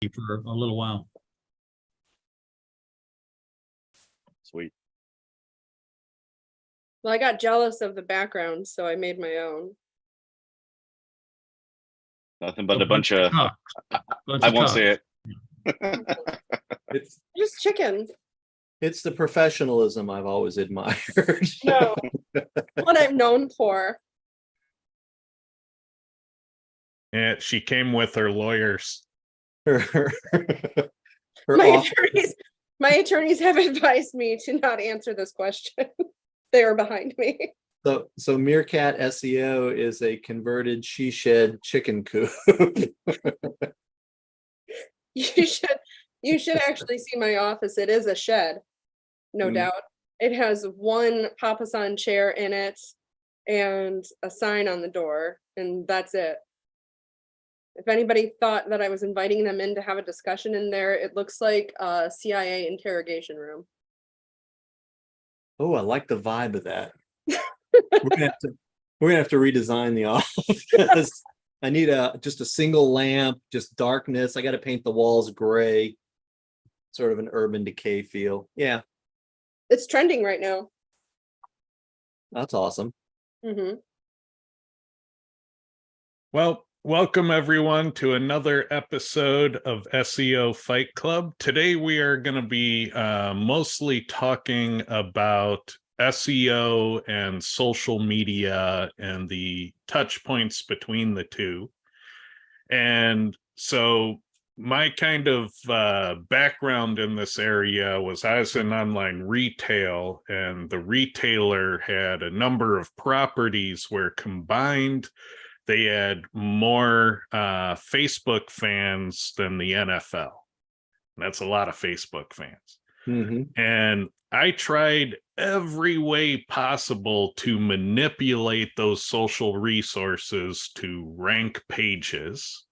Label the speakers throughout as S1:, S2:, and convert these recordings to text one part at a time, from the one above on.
S1: for a little while.
S2: Sweet.
S3: Well, I got jealous of the background, so I made my own.
S2: Nothing but a bunch of, I won't say it.
S4: It's
S3: Just chickens.
S4: it's the professionalism I've always admired.
S3: No, what I'm known for.
S5: Yeah, she came with her lawyers.
S4: Her
S3: My
S4: off-
S3: attorneys have advised me to not answer this question. They are behind me.
S4: so Meerkat SEO is a converted she shed chicken coop.
S3: You should actually see my office. It is a shed, no doubt. It has one papasan chair in it and a sign on the door, and that's it. If anybody thought that I was inviting them in to have a discussion in there, it looks like a CIA interrogation room.
S4: Oh, I like the vibe of that. We're gonna have to redesign the office. I need just a single lamp, just darkness. I got to paint the walls gray, sort of an Urban Decay feel. Yeah,
S3: It's trending right now.
S4: that's awesome.
S5: Well, welcome everyone to another episode of SEO Fight Club. Today we are going to be mostly talking about SEO and social media and the touch points between the two. And so my kind of background in this area was I was in online retail, and the retailer had a number of properties where combined they had more Facebook fans than the NFL. That's a lot of Facebook fans. And I tried every way possible to manipulate those social resources to rank pages.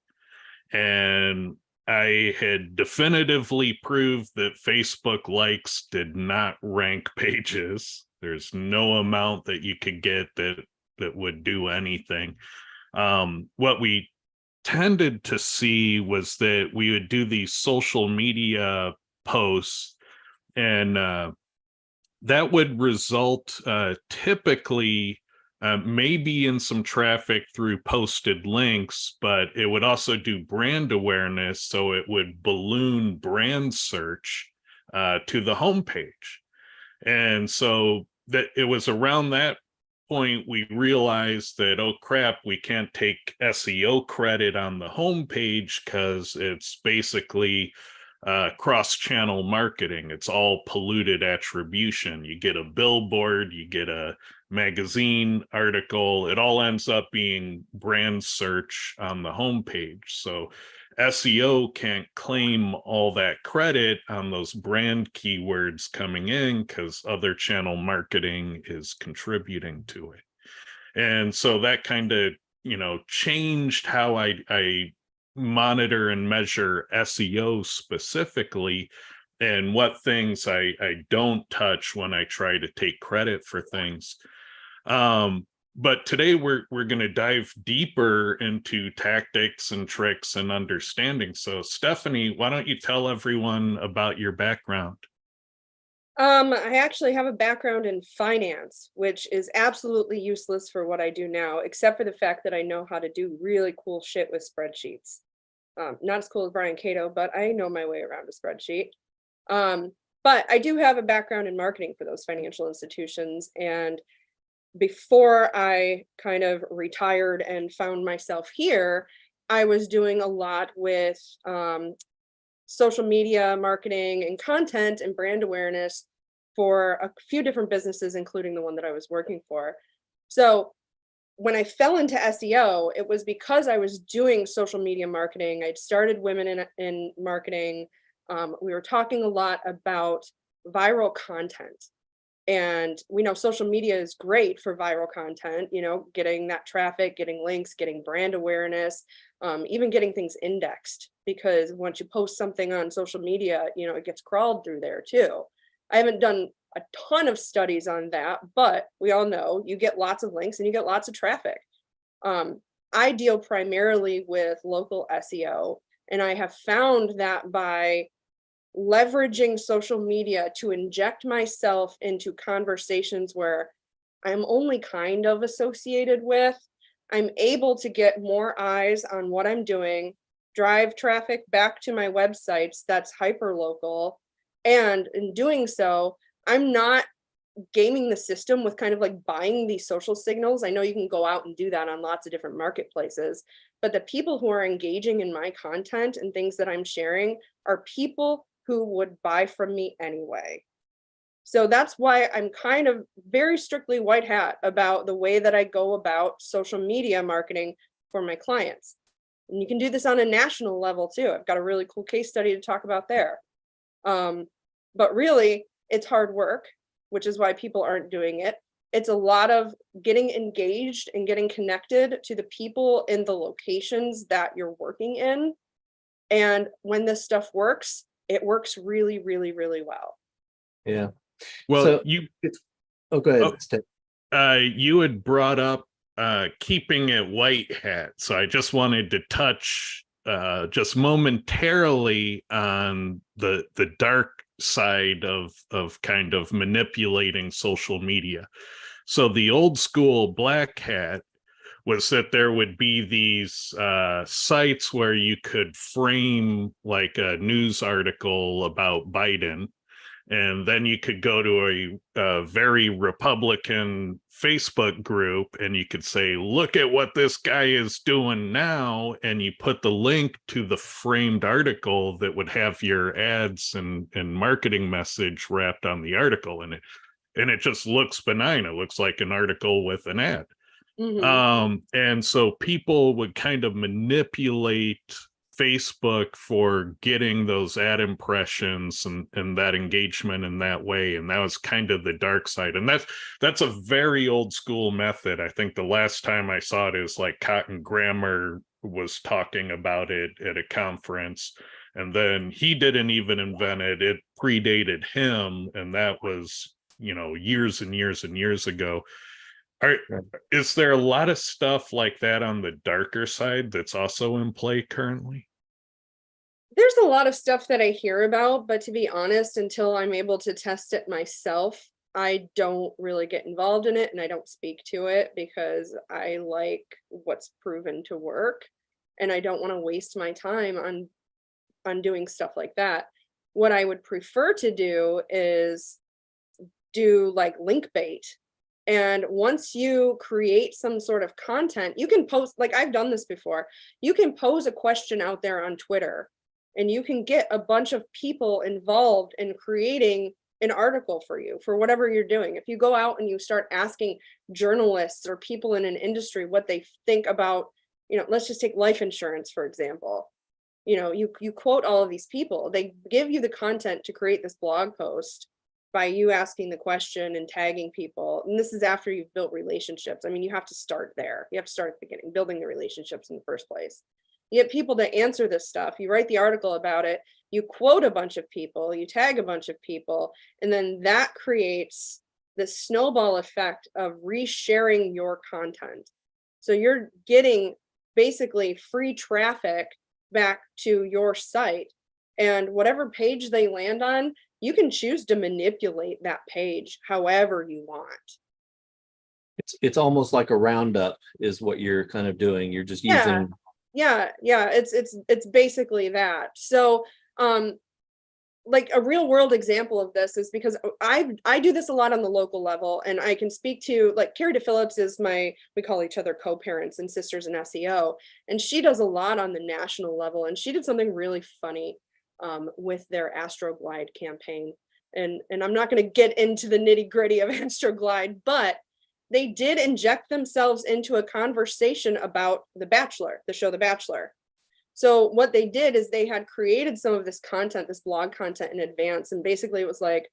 S5: And I had definitively proved that Facebook likes did not rank pages. There's no amount that you could get that would do anything. What we tended to see was that we would do these social media posts, and that would result typically maybe in some traffic through posted links, but it would also do brand awareness, so it would balloon brand search to the homepage. And so that it was around that point we realized that, oh crap, we can't take SEO credit on the homepage because it's basically cross-channel marketing. It's all polluted attribution. You get a billboard, you get a magazine article, it all ends up being brand search on the homepage. So SEO can't claim all that credit on those brand keywords coming in because other channel marketing is contributing to it. And so that kind of, changed how I monitor and measure SEO specifically, and what things I don't touch when I try to take credit for things. But today we're going to dive deeper into tactics and tricks and understanding. So Stephanie, why don't you tell everyone about your background?
S3: I actually have a background in finance, which is absolutely useless for what I do now, except for the fact that I know how to do really cool shit with spreadsheets. Not as cool as Brian Cato, but I know my way around a spreadsheet. But I do have a background in marketing for those financial institutions. And before I kind of retired and found myself here, I was doing a lot with social media marketing and content and brand awareness for a few different businesses, including the one that I was working for. So when I fell into SEO, it was because I was doing social media marketing. I'd started Women in Marketing. We were talking a lot about viral content. And we know social media is great for viral content, getting that traffic, getting links, getting brand awareness, even getting things indexed, because once you post something on social media, it gets crawled through there too. I haven't done a ton of studies on that, but we all know you get lots of links and you get lots of traffic. I deal primarily with local SEO, And I have found that by leveraging social media to inject myself into conversations where I'm only kind of associated with, I'm able to get more eyes on what I'm doing, drive traffic back to my websites that's hyper local. And in doing so, I'm not gaming the system with kind of like buying these social signals. I know you can go out and do that on lots of different marketplaces, but the people who are engaging in my content and things that I'm sharing are people who would buy from me anyway. So that's why I'm kind of very strictly white hat about the way that I go about social media marketing for my clients. And you can do this on a national level too. I've got a really cool case study to talk about there. But really, it's hard work, which is why people aren't doing it. It's a lot of getting engaged and getting connected to the people in the locations that you're working in. And when this stuff works, it works really, really, really well.
S4: Yeah.
S5: Well,
S4: So go ahead.
S5: You had brought up keeping it white hat, so I just wanted to touch just momentarily on the dark side of kind of manipulating social media. So the old school black hat was that there would be these sites where you could frame like a news article about Biden, and then you could go to a very Republican Facebook group and you could say, look at what this guy is doing now. And you put the link to the framed article that would have your ads and marketing message wrapped on the article. And it just looks benign. It looks like an article with an ad. Mm-hmm. And so people would kind of manipulate Facebook for getting those ad impressions and that engagement in that way. And that was kind of the dark side. And that's a very old school method. I think the last time I saw it is like Cotton Grammar was talking about it at a conference. And then he didn't even invent it. It predated him. And that was, years and years and years ago. Is there a lot of stuff like that on the darker side that's also in play currently?
S3: There's a lot of stuff that I hear about, but to be honest, until I'm able to test it myself, I don't really get involved in it and I don't speak to it because I like what's proven to work and I don't want to waste my time on doing stuff like that. What I would prefer to do is do like link bait. And once you create some sort of content, you can post, like I've done this before, you can pose a question out there on Twitter and you can get a bunch of people involved in creating an article for you for whatever you're doing. If you go out and you start asking journalists or people in an industry what they think about, let's just take life insurance, for example. You quote all of these people, they give you the content to create this blog post by you asking the question and tagging people. And this is after you've built relationships. I mean, you have to start there. You have to start at the beginning, building the relationships in the first place. You get people to answer this stuff. You write the article about it. You quote a bunch of people, you tag a bunch of people, and then that creates this snowball effect of resharing your content. So you're getting basically free traffic back to your site. And whatever page they land on, you can choose to manipulate that page however you want.
S4: It's almost like a roundup is what you're kind of doing. You're just using.
S3: Yeah. It's basically that. So, like a real world example of this is because I do this a lot on the local level, and I can speak to, like, Carrie DePhillips is we call each other co-parents and sisters in SEO, and she does a lot on the national level, and she did something really funny with their Astroglide campaign. And I'm not going to get into the nitty gritty of Astroglide, but they did inject themselves into a conversation about The Bachelor, the show The Bachelor. So what they did is they had created some of this content, this blog content in advance. And basically it was like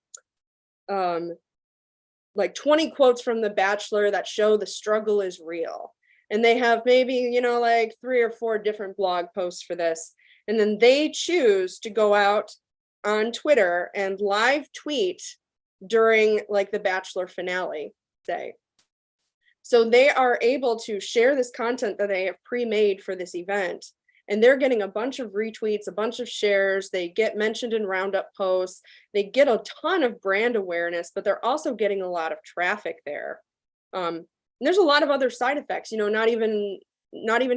S3: 20 quotes from The Bachelor that show the struggle is real. And they have maybe, like 3 or 4 different blog posts for this. And then they choose to go out on Twitter and live tweet during like the Bachelor finale day. So they are able to share this content that they have pre-made for this event and they're getting a bunch of retweets, a bunch of shares. They get mentioned in roundup posts. They get a ton of brand awareness, but they're also getting a lot of traffic there. And there's a lot of other side effects, not even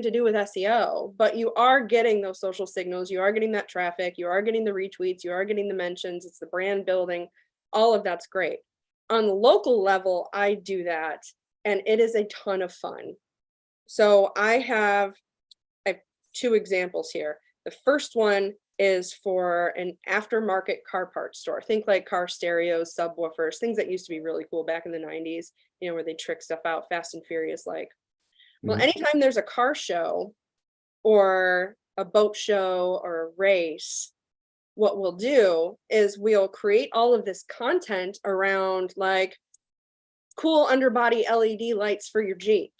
S3: to do with SEO, but you are getting those social signals. You are getting that traffic. You are getting the retweets. You are getting the mentions. It's the brand building. All of that's great. On the local level, I do that, and it is a ton of fun. So I have 2 examples here. The first one is for an aftermarket car parts store. Think like car stereos, subwoofers, things that used to be really cool back in the 90s, where they trick stuff out Fast and Furious like. Well, anytime there's a car show or a boat show or a race, what we'll do is we'll create all of this content around like cool underbody LED lights for your Jeep.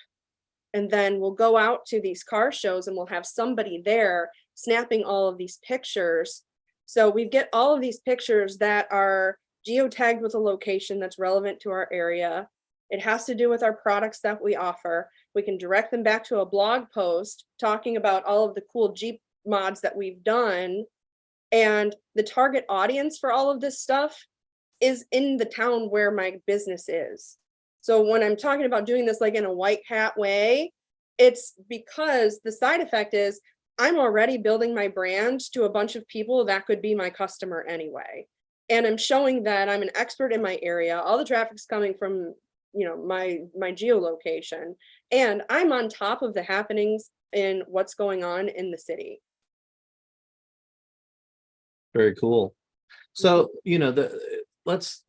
S3: And then we'll go out to these car shows and we'll have somebody there snapping all of these pictures. So we get all of these pictures that are geotagged with a location that's relevant to our area. It has to do with our products that we offer. We can direct them back to a blog post talking about all of the cool Jeep mods that we've done. And the target audience for all of this stuff is in the town where my business is. So when I'm talking about doing this like in a white hat way, it's because the side effect is I'm already building my brand to a bunch of people that could be my customer anyway. And I'm showing that I'm an expert in my area. All the traffic's coming from, my geolocation, and I'm on top of the happenings in what's going on in the city.
S4: Very cool. So, let's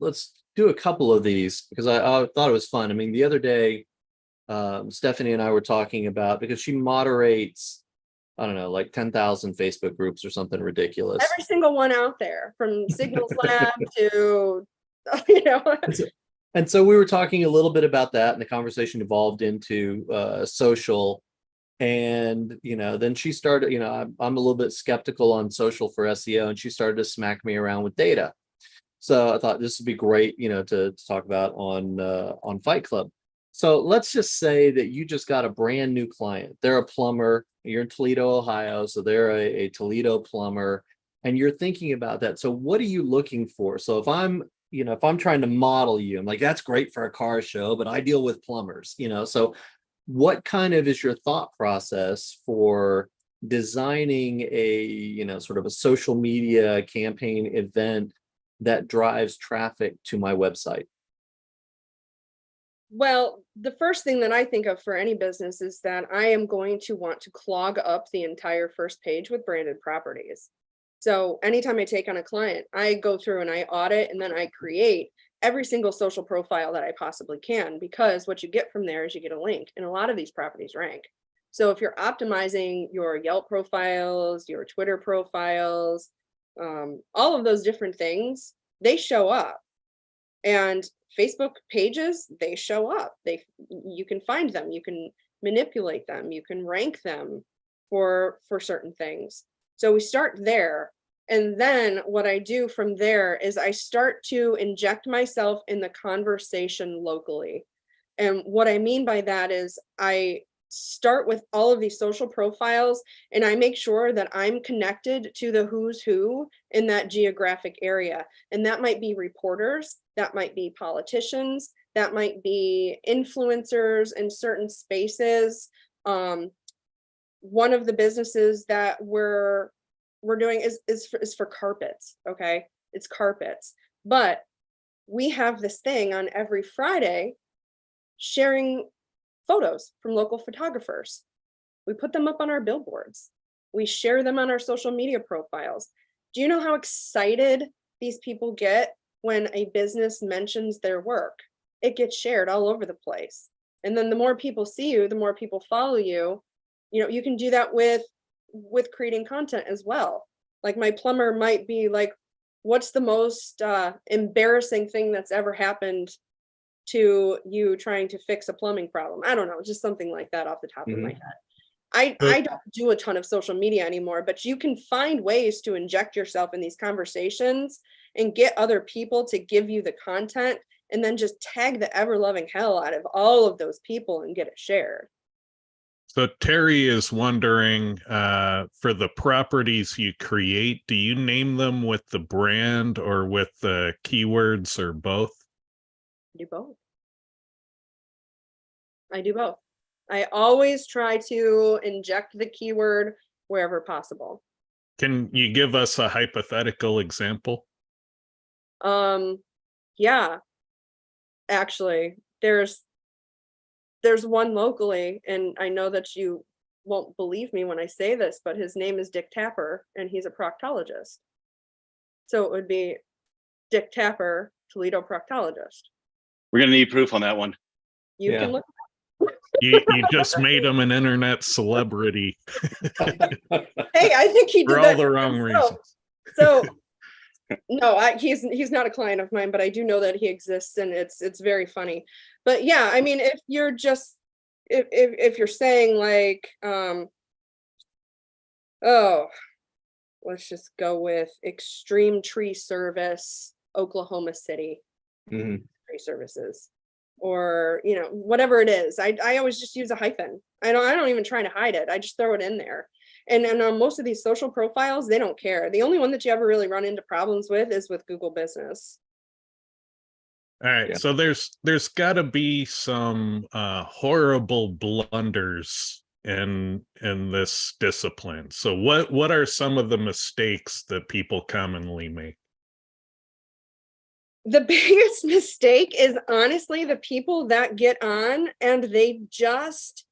S4: do a couple of these because I thought it was fun. I mean, the other day, Stephanie and I were talking about, because she moderates, I don't know, like 10,000 Facebook groups or something ridiculous.
S3: Every single one out there, from Signals Lab to,
S4: And so we were talking a little bit about that, and the conversation evolved into social. And, then she started, I'm a little bit skeptical on social for SEO, and she started to smack me around with data. So I thought this would be great, to talk about on Fight Club. So let's just say that you just got a brand new client. They're a plumber. You're in Toledo, Ohio. So they're a Toledo plumber, and you're thinking about that. So what are you looking for? So if I'm trying to model you, I'm like, that's great for a car show, but I deal with plumbers, so what kind of is your thought process for designing a, sort of a social media campaign event that drives traffic to my website?
S3: Well, the first thing that I think of for any business is that I am going to want to clog up the entire first page with branded properties. So anytime I take on a client, I go through and I audit, and then I create every single social profile that I possibly can, because what you get from there is you get a link, and a lot of these properties rank. So if you're optimizing your Yelp profiles, your Twitter profiles, all of those different things, they show up. And Facebook pages, they show up. You can find them, you can manipulate them, you can rank them for certain things. So we start there. And then what I do from there is I start to inject myself in the conversation locally. And what I mean by that is I start with all of these social profiles, and I make sure that I'm connected to the who's who in that geographic area. And that might be reporters, that might be politicians, that might be influencers in certain spaces. One of the businesses that we're doing is for carpets. Okay, it's carpets, but we have this thing on every Friday sharing photos from local photographers. We put them up on our billboards. We share them on our social media profiles. Do you know how excited these people get when a business mentions their work? It gets shared all over the place. And then the more people see you, the more people follow you. You can do that with creating content as well. Like my plumber might be like, what's the most embarrassing thing that's ever happened to you trying to fix a plumbing problem? I don't know, just something like that off the top of my head. I don't do a ton of social media anymore, but you can find ways to inject yourself in these conversations and get other people to give you the content, and then just tag the ever loving hell out of all of those people and get it shared.
S5: So Terry is wondering, for the properties you create, do you name them with the brand or with the keywords or both?
S3: I do both. I do both. I always try to inject the keyword wherever possible.
S5: Can you give us a hypothetical example?
S3: Yeah, actually, there's one locally, and I know that you won't believe me when I say this, but his name is Dick Tapper, and he's a proctologist. So it would be Dick Tapper, Toledo proctologist.
S2: We're gonna need proof on that one.
S3: You
S4: Yeah.
S3: can look.
S5: You just made him an internet celebrity
S3: Hey, I think he did
S5: for all
S3: that
S5: the wrong reasons.
S3: So no, he's not a client of mine, but I do know that he exists, and it's very funny. But yeah, I mean, if you're just if you're saying like oh, let's just go with Extreme Tree Service, Oklahoma City
S4: Mhm.
S3: tree services, or whatever it is. I always just use a hyphen. I don't even try to hide it. I just throw it in there. And on most of these social profiles, they don't care. The only one that you ever really run into problems with is with Google Business.
S5: All right,
S4: Yeah.
S5: so there's got to be some horrible blunders in this discipline. So what are some of the mistakes that people commonly make?
S3: The biggest mistake is honestly the people that get on and they just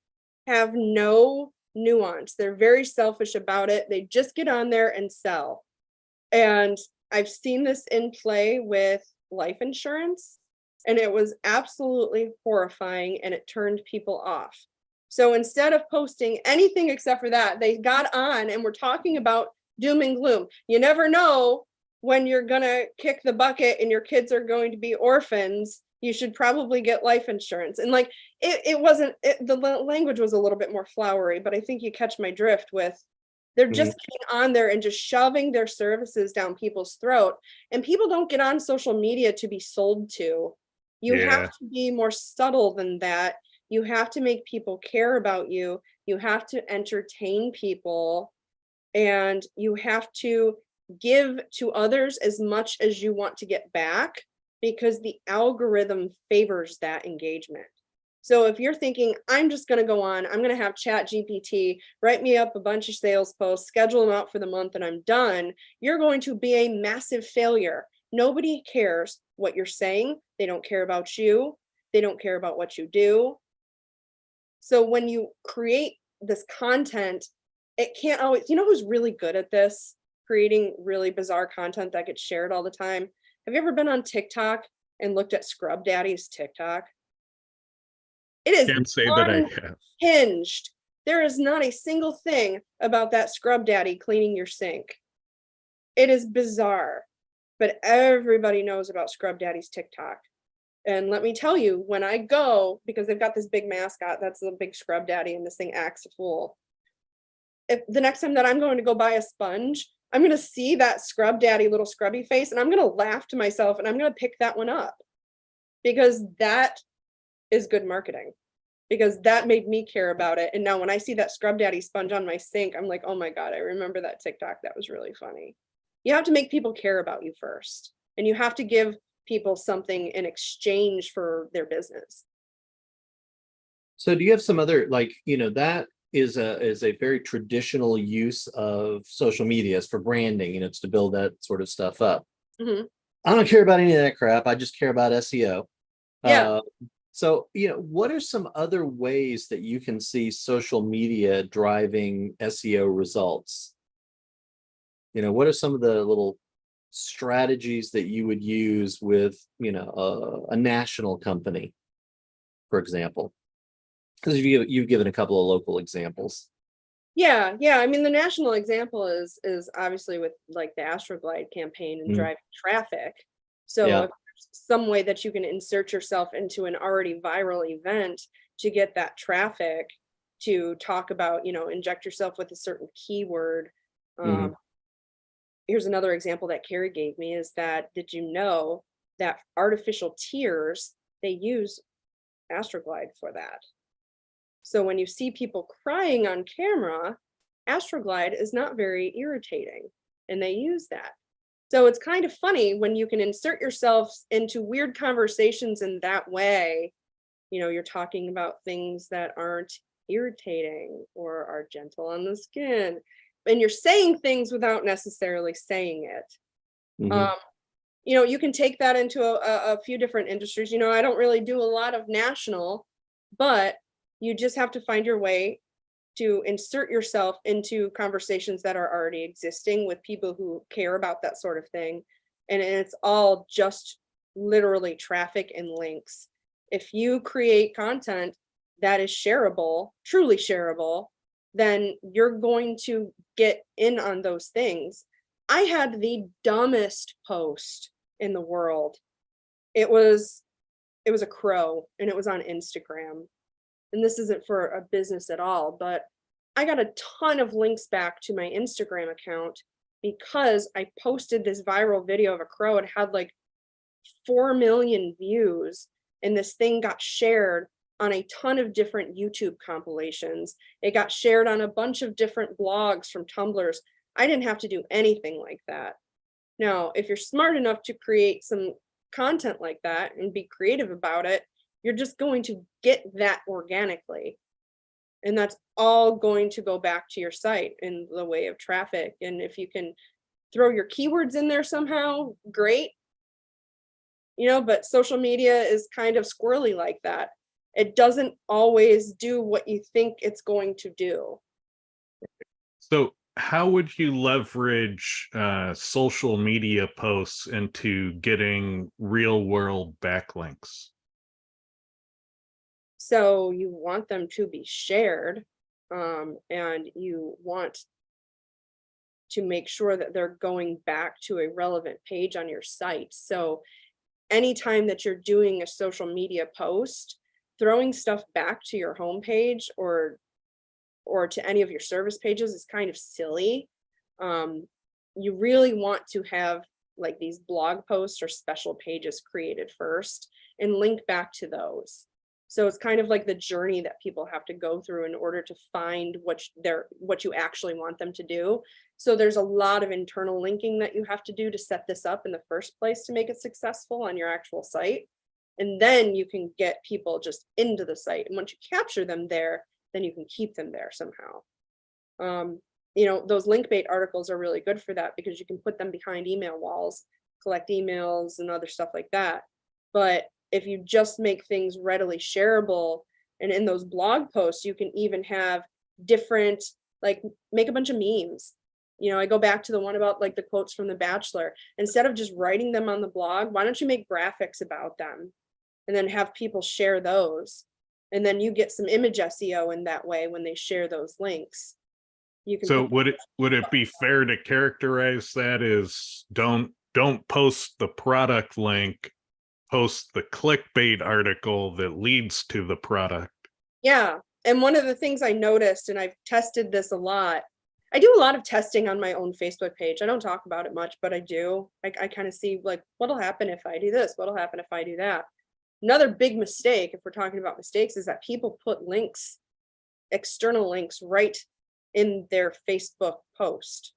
S3: have no nuance. They're very selfish about it. They just get on there and sell. And I've seen this in play with life insurance, and it was absolutely horrifying, and it turned people off. So instead of posting anything except for that, they got on and were talking about doom and gloom. You never know when you're gonna kick the bucket and your kids are going to be orphans. You should probably get life insurance. And like it wasn't the language was a little bit more flowery, but I think you catch my drift with they're just getting on there and just shoving their services down people's throat. And people don't get on social media to be sold to. You
S5: Yeah.
S3: have to be more subtle than that. You have to make people care about you. You have to entertain people, and you have to give to others as much as you want to get back, because the algorithm favors that engagement. So if you're thinking, I'm just going to go on, I'm going to have Chat GPT write me up a bunch of sales posts, schedule them out for the month, and I'm done, you're going to be a massive failure. Nobody cares what you're saying. They don't care about you. They don't care about what you do. So when you create this content, it can't always, who's really good at this? Creating really bizarre content that gets shared all the time. Have you ever been on TikTok and looked at Scrub Daddy's TikTok? It is
S5: Can't say that I have.
S3: unhinged. There is not a single thing about that Scrub Daddy cleaning your sink. It is bizarre, but everybody knows about Scrub Daddy's TikTok. And let me tell you, when I go, because they've got this big mascot, that's the big Scrub Daddy, and this thing acts a fool. If the next time that I'm going to go buy a sponge, I'm going to see that Scrub Daddy little scrubby face, and I'm going to laugh to myself, and I'm going to pick that one up, because that is good marketing, because that made me care about it. And now when I see that Scrub Daddy sponge on my sink, I'm like, oh my God, I remember that TikTok. That was really funny. You have to make people care about you first, and you have to give people something in exchange for their business.
S4: So do you have some other, that is a very traditional use of social medias for branding, it's to build that sort of stuff up.
S3: Mhm.
S4: I don't care about any of that crap. I just care about SEO.
S3: Yeah.
S4: So, what are some other ways that you can see social media driving SEO results? What are some of the little strategies that you would use with, a national company, for example? Because you've given a couple of local examples.
S3: Yeah. I mean, the national example is obviously with like the Astroglide campaign and driving traffic. So
S4: Yeah.
S3: if there's some way that you can insert yourself into an already viral event to get that traffic to talk about, inject yourself with a certain keyword. Here's another example that Carrie gave me is that, did you know that artificial tears, they use Astroglide for that? So when you see people crying on camera, Astroglide is not very irritating, and they use that. So it's kind of funny when you can insert yourself into weird conversations in that way. You know, you're talking about things that aren't irritating or are gentle on the skin, and you're saying things without necessarily saying it.
S4: Mhm.
S3: You know, you can take that into a few different industries. You know, I don't really do a lot of national, but you just have to find your way to insert yourself into conversations that are already existing with people who care about that sort of thing. And it's all just literally traffic and links. If you create content that is shareable, truly shareable, then you're going to get in on those things. I had the dumbest post in the world. It was a crow, and it was on Instagram. And this isn't for a business at all, but I got a ton of links back to my Instagram account because I posted this viral video of a crow. It had like 4 million views, and this thing got shared on a ton of different YouTube compilations. It got shared on a bunch of different blogs from Tumblrs. I didn't have to do anything like that. Now, if you're smart enough to create some content like that and be creative about it, you're just going to get that organically. And that's all going to go back to your site in the way of traffic. And if you can throw your keywords in there somehow, great. You know, but social media is kind of squirrely like that. It doesn't always do what you think it's going to do.
S5: So how would you leverage social media posts into getting real world backlinks?
S3: So you want them to be shared, and you want to make sure that they're going back to a relevant page on your site. So anytime that you're doing a social media post, throwing stuff back to your homepage or to any of your service pages is kind of silly. You really want to have like these blog posts or special pages created first and link back to those. So it's kind of like the journey that people have to go through in order to find what you actually want them to do. So there's a lot of internal linking that you have to do to set this up in the first place to make it successful on your actual site. And then you can get people just into the site. And once you capture them there, then you can keep them there somehow. You know, those link bait articles are really good for that because you can put them behind email walls, collect emails and other stuff like that. But if you just make things readily shareable, and in those blog posts, you can even have different, like make a bunch of memes. You know, I go back to the one about like the quotes from The Bachelor. Instead of just writing them on the blog, why don't you make graphics about them and then have people share those? And then you get some image SEO in that way when they share those links. You can
S5: So would it be fair to characterize that as don't post the product link, post the clickbait article that leads to the product?
S3: Yeah. And one of the things I noticed, and I've tested this a lot, I do a lot of testing on my own Facebook page. I don't talk about it much, but I do. I kind of see like, what'll happen if I do this? What'll happen if I do that? Another big mistake, if we're talking about mistakes, is that people put links, external links, right in their Facebook post.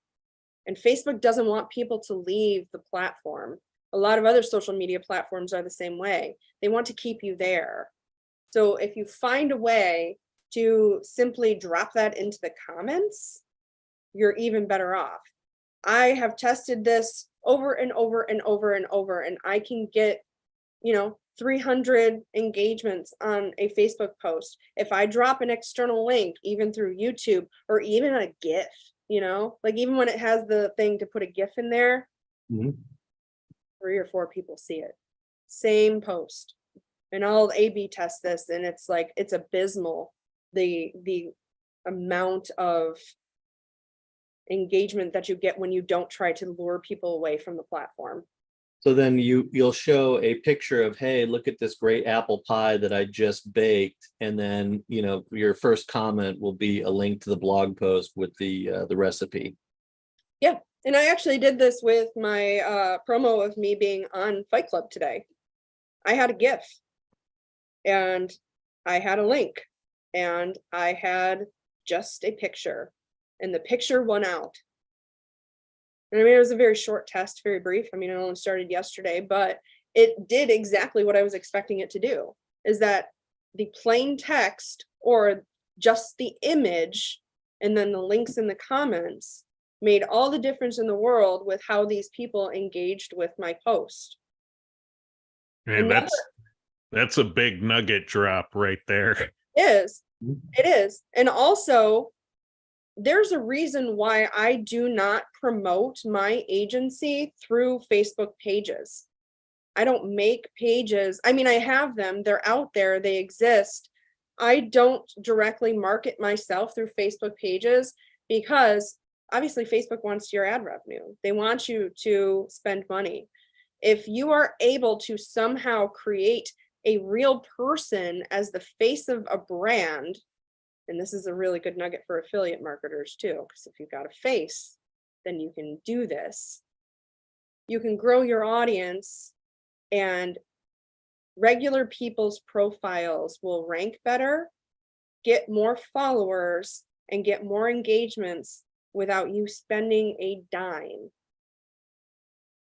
S3: And Facebook doesn't want people to leave the platform. A lot of other social media platforms are the same way. They want to keep you there. So if you find a way to simply drop that into the comments, you're even better off. I have tested this over and over and over and over, and I can get, 300 engagements on a Facebook post. If I drop an external link, even through YouTube or even a GIF, like even when it has the thing to put a GIF in there, 3 or 4 people see it. Same post. And I'll A/B test this, and it's like, it's abysmal. The amount of engagement that you get when you don't try to lure people away from the platform.
S4: So then you'll show a picture of, hey, look at this great apple pie that I just baked, and then your first comment will be a link to the blog post with the recipe.
S3: Yeah, and I actually did this with my promo of me being on Fight Club today. I had a GIF, and I had a link, and I had just a picture, and the picture won out. And I mean, it was a very short test, very brief. I mean, it only started yesterday, but it did exactly what I was expecting it to do, is that the plain text or just the image and then the links in the comments made all the difference in the world with how these people engaged with my post.
S5: And that's a big nugget drop right there.
S3: It is. And also, there's a reason why I do not promote my agency through Facebook pages. I don't make pages. I mean, I have them, they're out there, they exist. I don't directly market myself through Facebook pages because obviously Facebook wants your ad revenue. They want you to spend money. If you are able to somehow create a real person as the face of a brand, and this is a really good nugget for affiliate marketers too, because if you've got a face, then you can do this. You can grow your audience, and regular people's profiles will rank better, get more followers, and get more engagements without you spending a dime.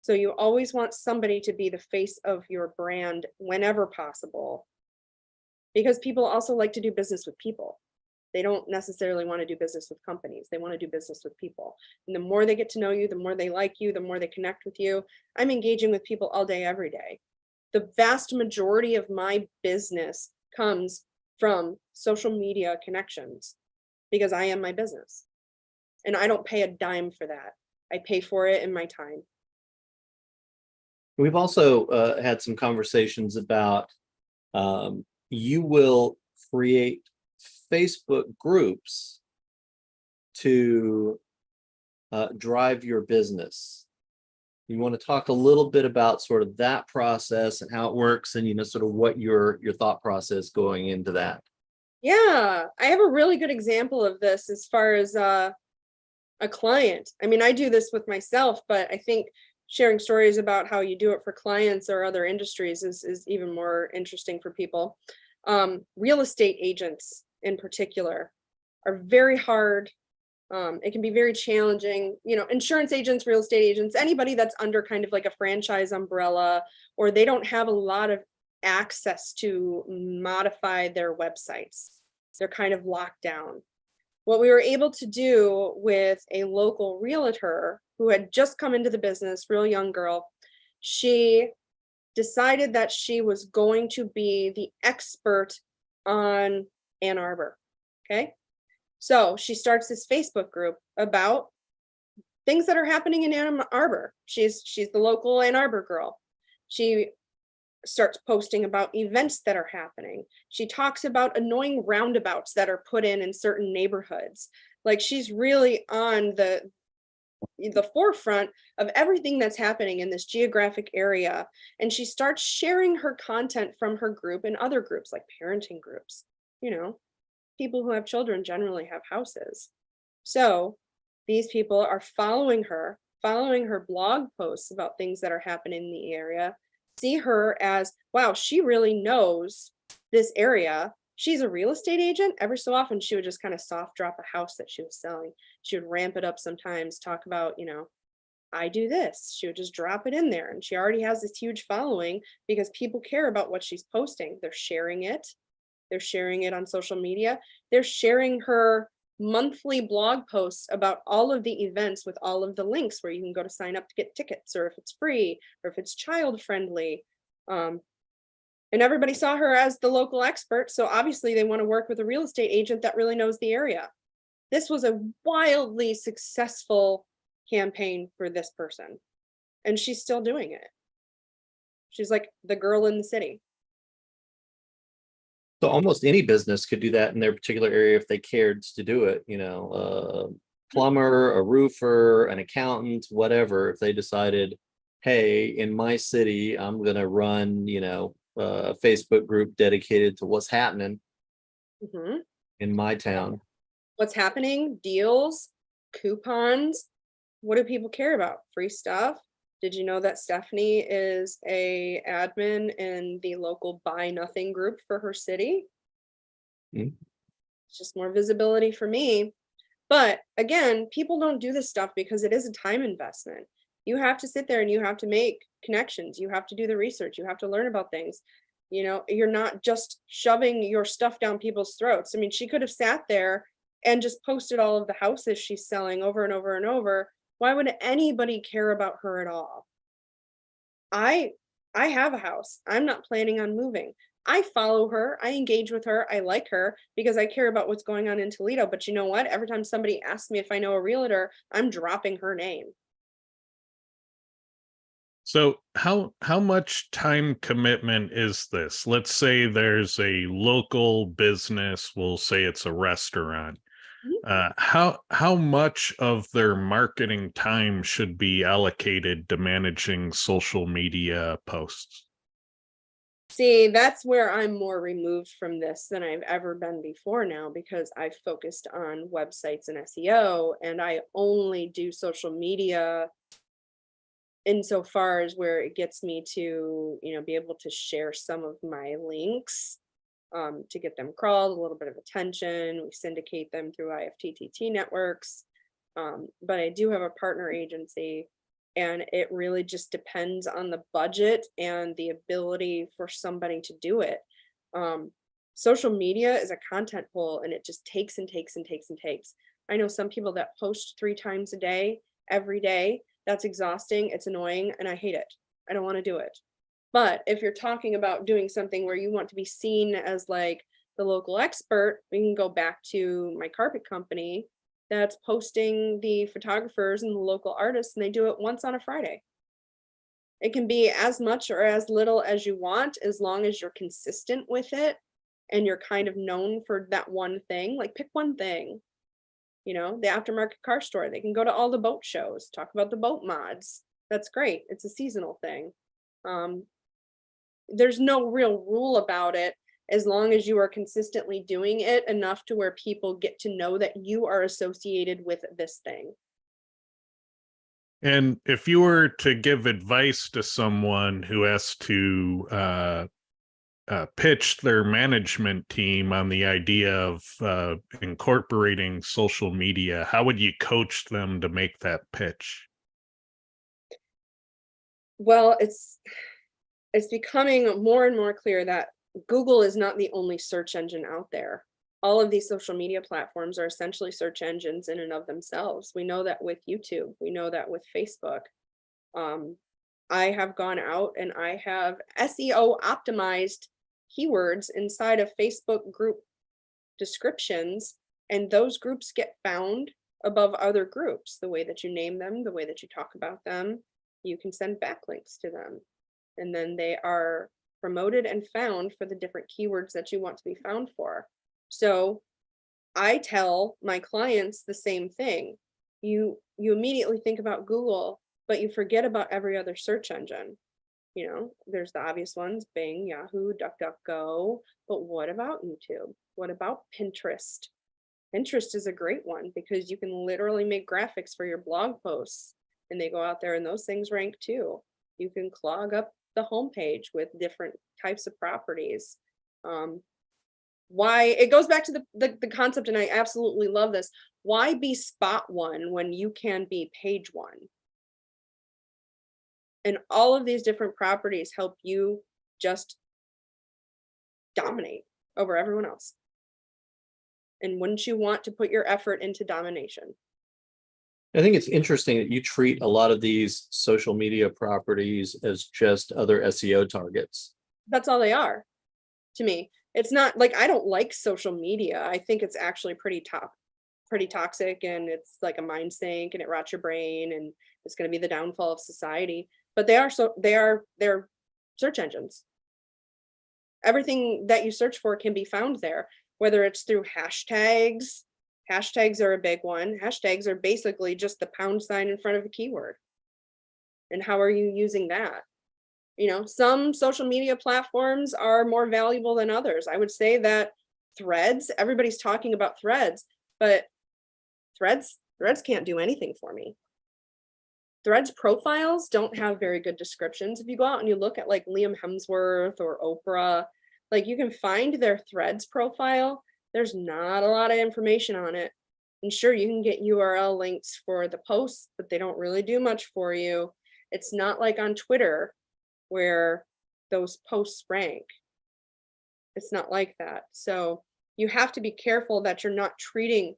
S3: So you always want somebody to be the face of your brand whenever possible, because people also like to do business with people. They don't necessarily want to do business with companies. They want to do business with people. And the more they get to know you, the more they like you, the more they connect with you. I'm engaging with people all day, every day. The vast majority of my business comes from social media connections because I am my business. And I don't pay a dime for that. I pay for it in my time.
S4: We've also had some conversations about you will create Facebook groups to drive your business. You want to talk a little bit about sort of that process and how it works, and sort of what your thought process going into that.
S3: Yeah, I have a really good example of this as far as a client. I mean, I do this with myself, but I think sharing stories about how you do it for clients or other industries is even more interesting for people. Real estate agents in particular are very hard. It can be very challenging, insurance agents, real estate agents, anybody that's under kind of like a franchise umbrella, or they don't have a lot of access to modify their websites. They're kind of locked down. What we were able to do with a local realtor who had just come into the business, real young girl, she decided that she was going to be the expert on Ann Arbor. Okay. So she starts this Facebook group about things that are happening in Ann Arbor. She's the local Ann Arbor girl. She starts posting about events that are happening. She talks about annoying roundabouts that are put in certain neighborhoods. Like, she's really on the forefront of everything that's happening in this geographic area. And she starts sharing her content from her group and other groups, like parenting groups. People who have children generally have houses. So these people are following her blog posts about things that are happening in the area, see her as, wow, she really knows this area. She's a real estate agent. Every so often she would just kind of soft drop a house that she was selling. She would ramp it up sometimes, talk about, I do this. She would just drop it in there. And she already has this huge following because people care about what she's posting. They're sharing it. They're sharing it on social media. They're sharing her monthly blog posts about all of the events with all of the links where you can go to sign up to get tickets, or if it's free, or if it's child friendly. And everybody saw her as the local expert. So obviously they want to work with a real estate agent that really knows the area. This was a wildly successful campaign for this person. And she's still doing it. She's like the girl in the city.
S4: So almost any business could do that in their particular area if they cared to do it, plumber, a roofer, an accountant, whatever. If they decided, hey, in my city, I'm going to run, a Facebook group dedicated to what's happening in my town.
S3: What's happening, deals, coupons. What do people care about? Free stuff. Did you know that Stephanie is a admin in the local Buy Nothing group for her city? It's just more visibility for me. But again, people don't do this stuff because it is a time investment. You have to sit there and you have to make connections. You have to do the research. You have to learn about things. You know, you're not just shoving your stuff down people's throats. I mean, she could have sat there and just posted all of the houses she's selling over and over and over. Why would anybody care about her at all? I have a house. I'm not planning on moving. I follow her, I engage with her, I like her because I care about what's going on in Toledo. But you know what? Every time somebody asks me if I know a realtor, I'm dropping her name.
S5: So how much time commitment is this? Let's say there's a local business, we'll say it's a restaurant. How much of their marketing time should be allocated to managing social media posts?
S3: See, that's where I'm more removed from this than I've ever been before now, because I've focused on websites and SEO, and I only do social media insofar as where it gets me to, you know, be able to share some of my links to get them crawled, a little bit of attention. We syndicate them through IFTTT networks. But I do have a partner agency, and it really just depends on the budget and the ability for somebody to do it. Social media is a content pool, and it just takes and takes and takes and takes. I know some people that post 3 times a day, every day. That's exhausting, it's annoying, and I hate it. I don't want to do it. But if you're talking about doing something where you want to be seen as like the local expert, we can go back to my carpet company that's posting the photographers and the local artists, and they do it once on a Friday. It can be as much or as little as you want, as long as you're consistent with it and you're kind of known for that one thing. Like, pick one thing. You know, the aftermarket car store, they can go to all the boat shows, talk about the boat mods. That's great. It's a seasonal thing. There's no real rule about it, as long as you are consistently doing it enough to where people get to know that you are associated with this thing.
S5: And if you were to give advice to someone who has to pitch their management team on the idea of incorporating social media, how would you coach them to make that pitch?
S3: Well, it's becoming more and more clear that Google is not the only search engine out there. All of these social media platforms are essentially search engines in and of themselves. We know that with YouTube, we know that with Facebook. I have gone out and I have SEO optimized keywords inside of Facebook group descriptions, and those groups get found above other groups. The way that you name them, the way that you talk about them, you can send backlinks to them, and then they are promoted and found for the different keywords that you want to be found for. So I tell my clients the same thing. You immediately think about Google, but you forget about every other search engine. You know, there's the obvious ones, Bing, Yahoo, DuckDuckGo, but what about YouTube? What about Pinterest? Pinterest is a great one because you can literally make graphics for your blog posts, and they go out there and those things rank too. You can clog up the homepage with different types of properties. Why it goes back to the concept, and I absolutely love this. Why be spot one when you can be page one? And all of these different properties help you just dominate over everyone else. And wouldn't you want to put your effort into domination?
S4: I think it's interesting that you treat a lot of these social media properties as just other SEO targets.
S3: That's all they are to me. It's not like I don't like social media. I think it's actually pretty toxic, and it's like a mind sink, and it rots your brain, and it's going to be the downfall of society. But they're search engines. Everything that you search for can be found there, whether it's through hashtags. Hashtags are a big one. Hashtags are basically just the pound sign in front of a keyword. And how are you using that? You know, some social media platforms are more valuable than others. I would say that Threads, everybody's talking about Threads, but Threads can't do anything for me. Threads profiles don't have very good descriptions. If you go out and you look at like Liam Hemsworth or Oprah, like you can find their Threads profile, There's not a lot of information on it. And sure, you can get URL links for the posts, but they don't really do much for you. It's not like on Twitter where those posts rank. It's not like that. So you have to be careful that you're not treating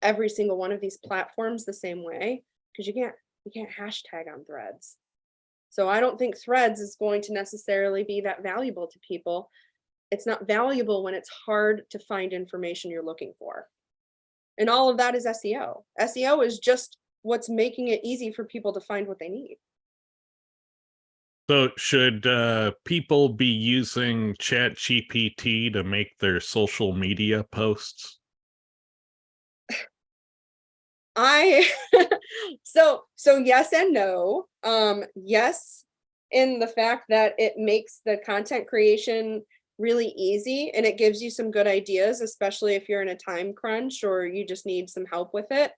S3: every single one of these platforms the same way, because you can't hashtag on Threads. So I don't think Threads is going to necessarily be that valuable to people. It's not valuable when it's hard to find information you're looking for. And all of that is SEO. SEO is just what's making it easy for people to find what they need.
S5: So should people be using ChatGPT to make their social media posts?
S3: So yes and no. Yes, in the fact that it makes the content creation really easy and it gives you some good ideas, especially if you're in a time crunch or you just need some help with it.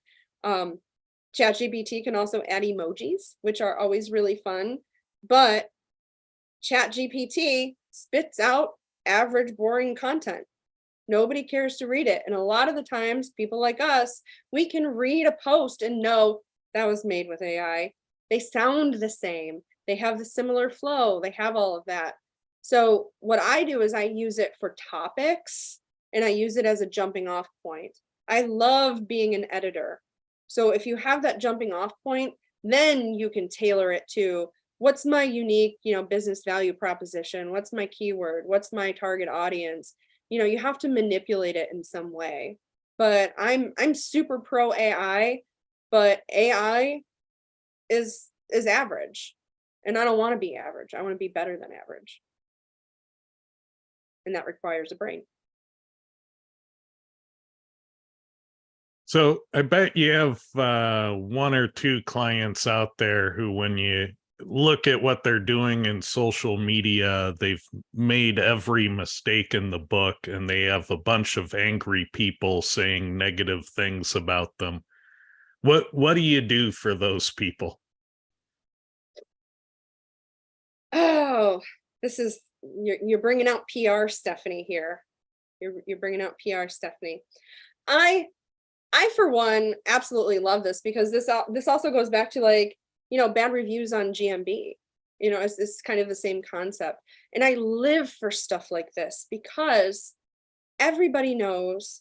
S3: ChatGPT can also add emojis, which are always really fun, but ChatGPT spits out average, boring content. Nobody cares to read it. And a lot of the times, people like us, we can read a post and know that was made with AI. They sound the same. They have the similar flow. They have all of that. So what I do is I use it for topics and I use it as a jumping off point. I love being an editor. So if you have that jumping off point, then you can tailor it to what's my unique, business value proposition? What's my keyword? What's my target audience? You have to manipulate it in some way. But I'm super pro AI, but AI is average. And I don't want to be average. I want to be better than average. And that requires a brain.
S5: So I bet you have one or two clients out there who, when you look at what they're doing in social media, they've made every mistake in the book and they have a bunch of angry people saying negative things about them. What do you do for those people?
S3: Oh, you're bringing out PR Stephanie here. You're bringing out PR Stephanie. I for one absolutely love this, because this also goes back to bad reviews on GMB. It's kind of the same concept. And I live for stuff like this because everybody knows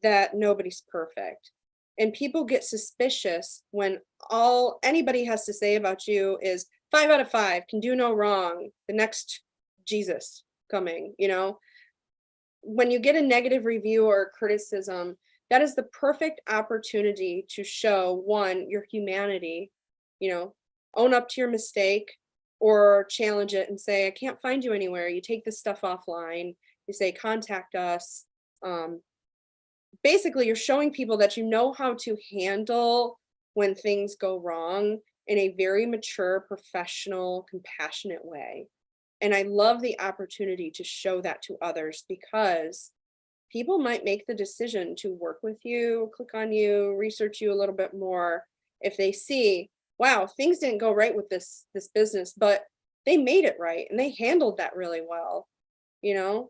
S3: that nobody's perfect. And people get suspicious when all anybody has to say about you is 5 out of 5, can do no wrong, the next Jesus coming. When you get a negative review or criticism, that is the perfect opportunity to show, one, your humanity, own up to your mistake or challenge it and say, I can't find you anywhere. You take this stuff offline. You say, contact us. Basically, you're showing people that you know how to handle when things go wrong in a very mature, professional, compassionate way. And I love the opportunity to show that to others, because people might make the decision to work with you, click on you, research you a little bit more if they see, wow, things didn't go right with this business, but they made it right and they handled that really well.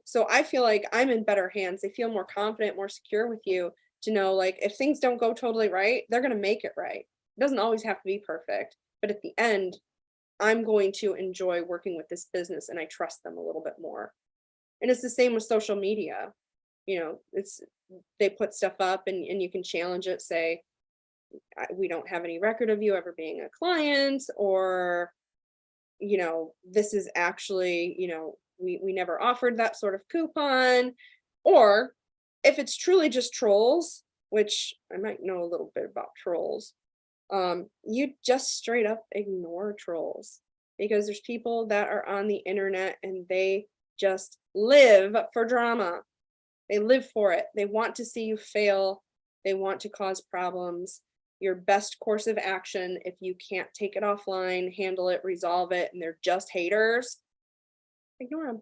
S3: So I feel like I'm in better hands. They feel more confident, more secure with you to know, if things don't go totally right, they're going to make it right. It doesn't always have to be perfect, but at the end, I'm going to enjoy working with this business and I trust them a little bit more. And it's the same with social media. They put stuff up and you can challenge it, say, we don't have any record of you ever being a client, or, this is actually, we never offered that sort of coupon. Or if it's truly just trolls, which I might know a little bit about trolls, you just straight up ignore trolls, because there's people that are on the internet and they just live for drama. They live for it. They want to see you fail. They want to cause problems. Your best course of action, if you can't take it offline, handle it, resolve it, and they're just haters, ignore them.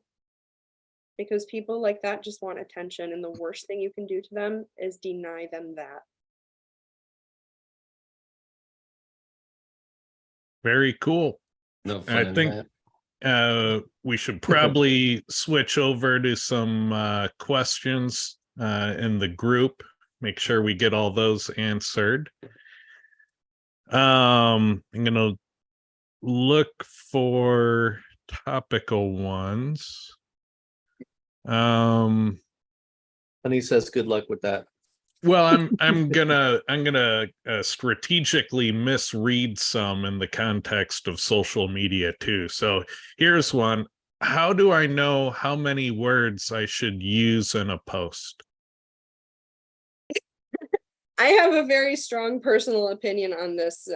S3: Because people like that just want attention, and the worst thing you can do to them is deny them that.
S5: Very cool.
S1: No fun.
S5: I think we should probably switch over to some questions. in the group. Make sure we get all those answered. I'm gonna look for topical ones.
S4: And he says, "Good luck with that."
S5: Well, I'm gonna strategically misread some in the context of social media too. So here's one. How do I know how many words I should use in a post?
S3: I have a very strong personal opinion on this,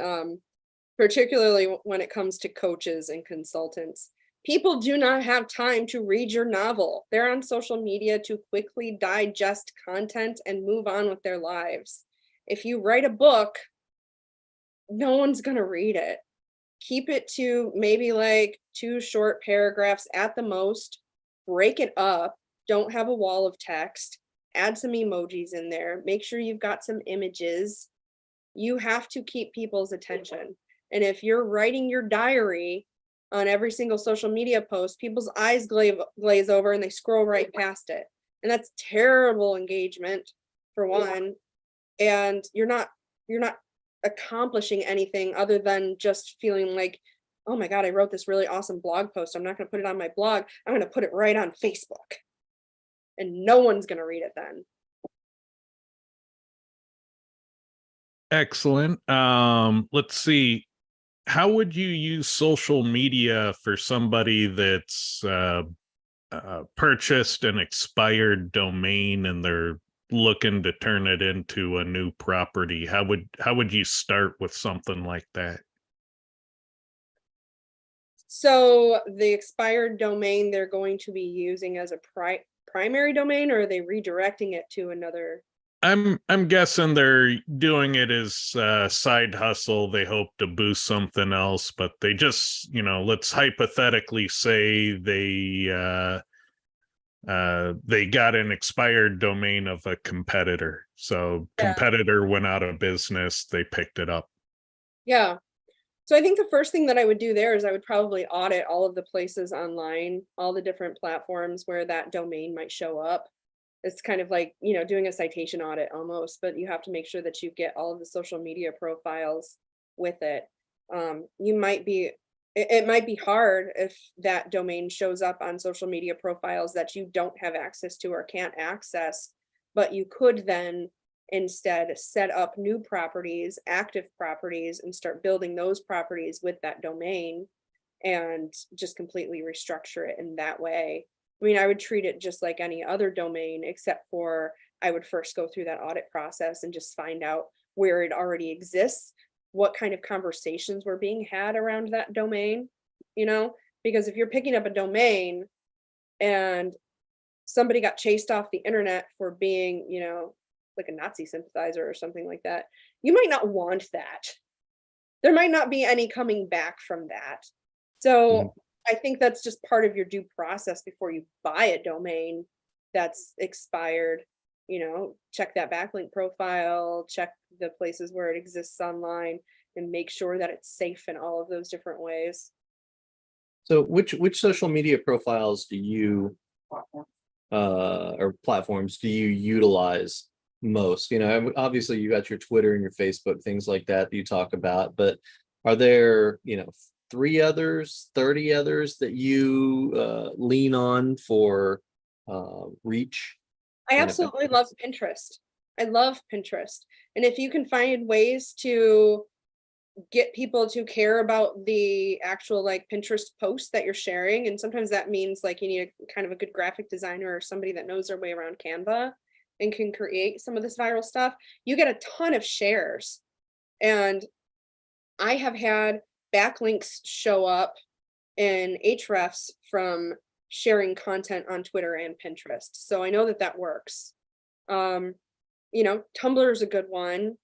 S3: particularly when it comes to coaches and consultants. People do not have time to read your novel. They're on social media to quickly digest content and move on with their lives. If you write a book, no one's going to read it. Keep it to maybe like 2 short paragraphs at the most. Break it up. Don't have a wall of text. Add some emojis in there. Make sure you've got some images. You have to keep people's attention. And if you're writing your diary on every single social media post, people's eyes glaze over and they scroll right past it. And that's terrible engagement, for one. And you're not accomplishing anything other than just feeling like, oh my God, I wrote this really awesome blog post. I'm not going to put it on my blog. I'm going to put it right on Facebook. And no one's going to read it then.
S5: Excellent. Let's see. How would you use social media for somebody that's purchased an expired domain and they're looking to turn it into a new property? How would you start with something like that?
S3: So the expired domain they're going to be using as a primary domain, or are they redirecting it to another?
S5: I'm guessing they're doing it as a side hustle. They hope to boost something else, but they just, let's hypothetically say they got an expired domain of a competitor. So competitor went out of business, they picked it up.
S3: Yeah. So I think the first thing that I would do there is I would probably audit all of the places online, all the different platforms where that domain might show up. It's kind of like, doing a citation audit almost, but you have to make sure that you get all of the social media profiles with it. It might be hard if that domain shows up on social media profiles that you don't have access to or can't access, but you could then instead set up new properties, active properties, and start building those properties with that domain and just completely restructure it in that way. I mean, I would treat it just like any other domain, except for I would first go through that audit process and just find out where it already exists, what kind of conversations were being had around that domain, because if you're picking up a domain and somebody got chased off the internet for being, like a Nazi sympathizer or something like that, you might not want that. There might not be any coming back from that. So I think that's just part of your due process before you buy a domain that's expired. Check that backlink profile, check the places where it exists online, and make sure that it's safe in all of those different ways.
S4: So which social media profiles do you or platforms do you utilize most? Obviously you got your Twitter and your Facebook, things like that you talk about, but are there 3 others, 30 others that you lean on for reach?
S3: I absolutely love Pinterest. I love Pinterest. And if you can find ways to get people to care about the actual Pinterest post that you're sharing, and sometimes that means you need a kind of a good graphic designer or somebody that knows their way around Canva and can create some of this viral stuff, you get a ton of shares. And I have had backlinks show up in Hrefs from sharing content on Twitter and Pinterest. So I know that works. Tumblr is a good one.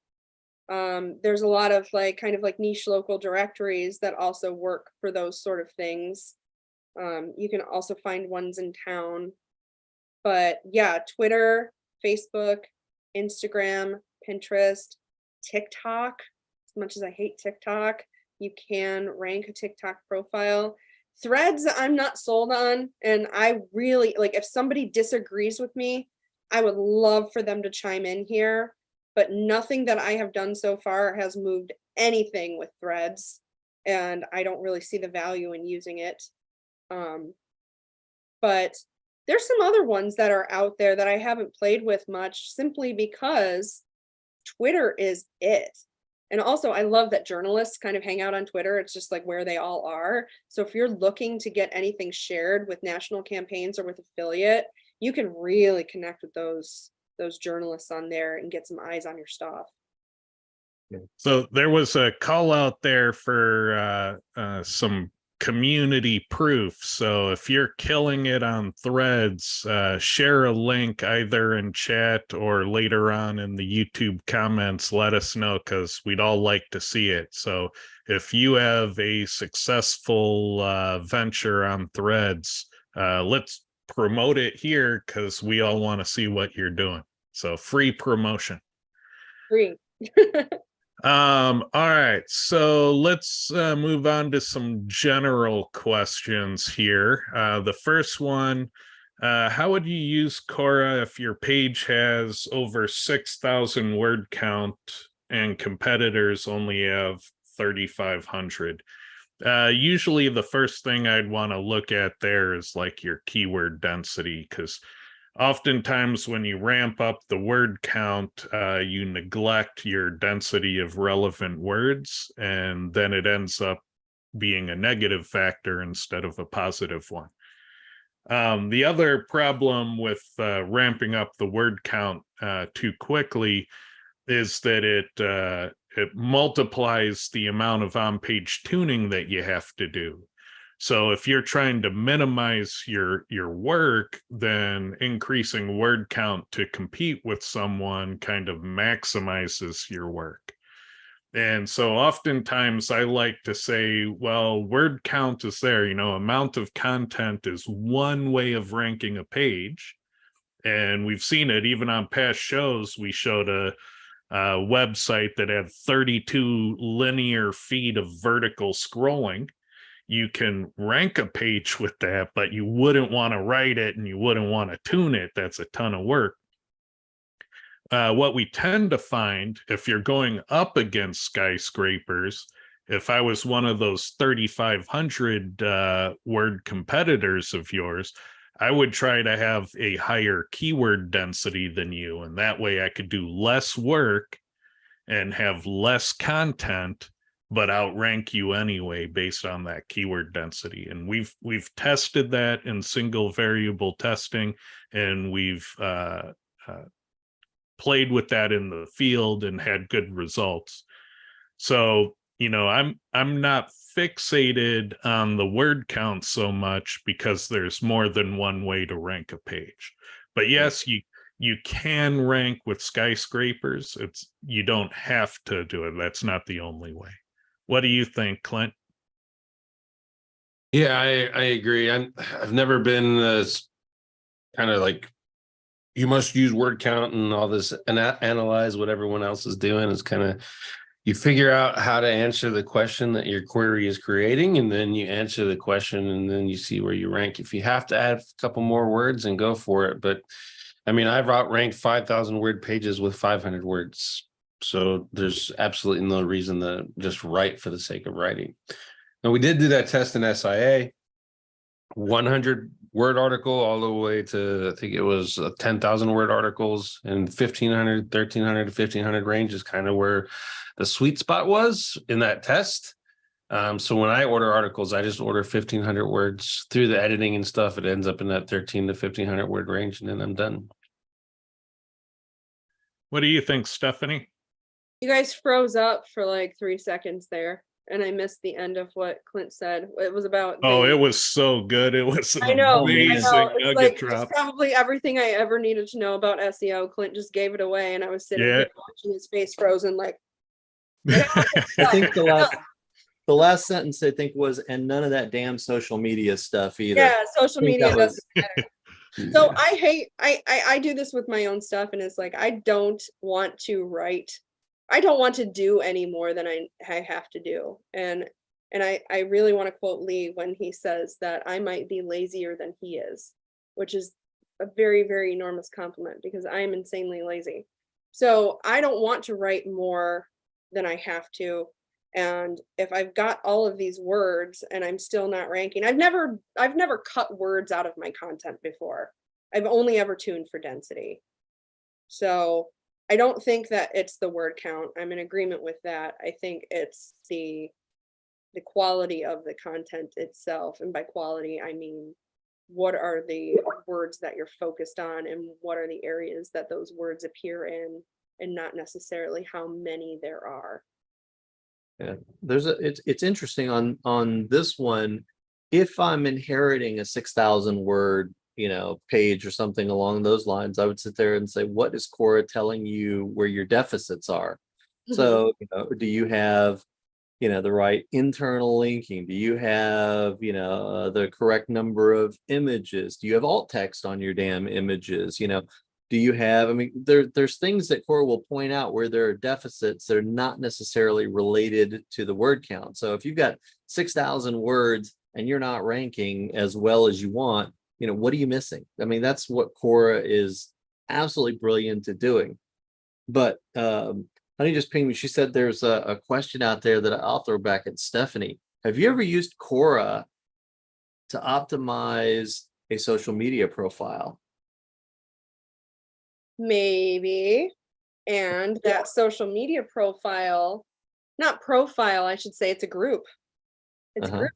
S3: There's a lot of kind of niche local directories that also work for those sort of things. You can also find ones in town. But yeah, Twitter, Facebook, Instagram, Pinterest, TikTok. As much as I hate TikTok, you can rank a TikTok profile. Threads, I'm not sold on. And I really, if somebody disagrees with me I would love for them to chime in here, but nothing that I have done so far has moved anything with Threads, and I don't really see the value in using it. But there's some other ones that are out there that I haven't played with much, simply because Twitter is it. And also, I love that journalists kind of hang out on Twitter. It's just like where they all are. So if you're looking to get anything shared with national campaigns or with affiliate, you can really connect with those journalists on there and get some eyes on your stuff.
S5: So there was a call out there for some community proof. So if you're killing it on Threads, share a link either in chat or later on in the YouTube comments. Let us know, because we'd all like to see it. So if you have a successful venture on Threads, let's promote it here, because we all want to see what you're doing. So free promotion.
S3: Free.
S5: All right, so let's move on to some general questions here. The first one, how would you use Quora if your page has over 6,000 word count and competitors only have 3,500? Usually the first thing I'd want to look at there is like your keyword density, because oftentimes when you ramp up the word count, you neglect your density of relevant words, and then it ends up being a negative factor instead of a positive one. The other problem with ramping up the word count too quickly is that it multiplies the amount of on-page tuning that you have to do. So if you're trying to minimize your work, then increasing word count to compete with someone kind of maximizes your work. And so oftentimes I like to say, well, word count is there, amount of content is one way of ranking a page. And we've seen it even on past shows. We showed a website that had 32 linear feet of vertical scrolling. You can rank a page with that, but you wouldn't want to write it and you wouldn't want to tune it. That's a ton of work. What we tend to find, if you're going up against skyscrapers, if I was one of those 3,500 word competitors of yours, I would try to have a higher keyword density than you. And that way I could do less work and have less content, but outrank you anyway based on that keyword density. And we've tested that in single variable testing, and we've played with that in the field and had good results. So, I'm not fixated on the word count so much, because there's more than one way to rank a page. But yes, you can rank with skyscrapers. You don't have to do it. That's not the only way. What do you think, Clint?
S1: Yeah, I agree. I've never been as kind of like, you must use word count and all this and analyze what everyone else is doing. It's kind of, you figure out how to answer the question that your query is creating, and then you answer the question, and then you see where you rank. If you have to add a couple more words, and go for it. But I mean, I've outranked 5,000 word pages with 500 words. So there's absolutely no reason to just write for the sake of writing. Now, we did do that test in SIA, 100 word article all the way to, I think it was 10,000 word articles, and 1,500, 1,300 to 1,500 range is kind of where the sweet spot was in that test. So when I order articles, I just order 1,500 words. Through the editing and stuff, it ends up in that 13 to 1,500 word range, and then I'm done.
S5: What do you think, Stephanie?
S3: You guys froze up for like 3 seconds there, and I missed the end of what Clint said. It was about
S5: it was so good. It was
S3: I know. It's
S5: nugget drop.
S3: It's probably everything I ever needed to know about SEO. Clint just gave it away, and I was sitting here watching his face frozen like.
S4: I think the last sentence I think was, and none of that damn social media stuff either.
S3: Yeah, social media doesn't matter. So I do this with my own stuff, and it's like, I don't want to write. I don't want to do any more than I have to do. And I really want to quote Lee when he says that I might be lazier than he is, which is a very, very enormous compliment because I am insanely lazy. So I don't want to write more than I have to. And if I've got all of these words and I'm still not ranking, I've never cut words out of my content before. I've only ever tuned for density. So I don't think that it's the word count. I'm in agreement with that. I think it's the quality of the content itself. And by quality, I mean, what are the words that you're focused on and what are the areas that those words appear in, and not necessarily how many there are.
S4: Yeah, it's interesting on this one. If I'm inheriting a 6,000 word, page or something along those lines, I would sit there and say, what is Quora telling you where your deficits are? So, do you have, the right internal linking? Do you have, the correct number of images? Do you have alt text on your damn images? Do you have, there's things that Quora will point out where there are deficits that are not necessarily related to the word count. So if you've got 6,000 words and you're not ranking as well as you want, what are you missing? That's what Quora is absolutely brilliant at doing. But Honey just pinged me. She said there's a question out there that I'll throw back at Stephanie. Have you ever used Quora to optimize a social media profile?
S3: Maybe. And that social media profile, not profile, I should say, it's a group. It's a group.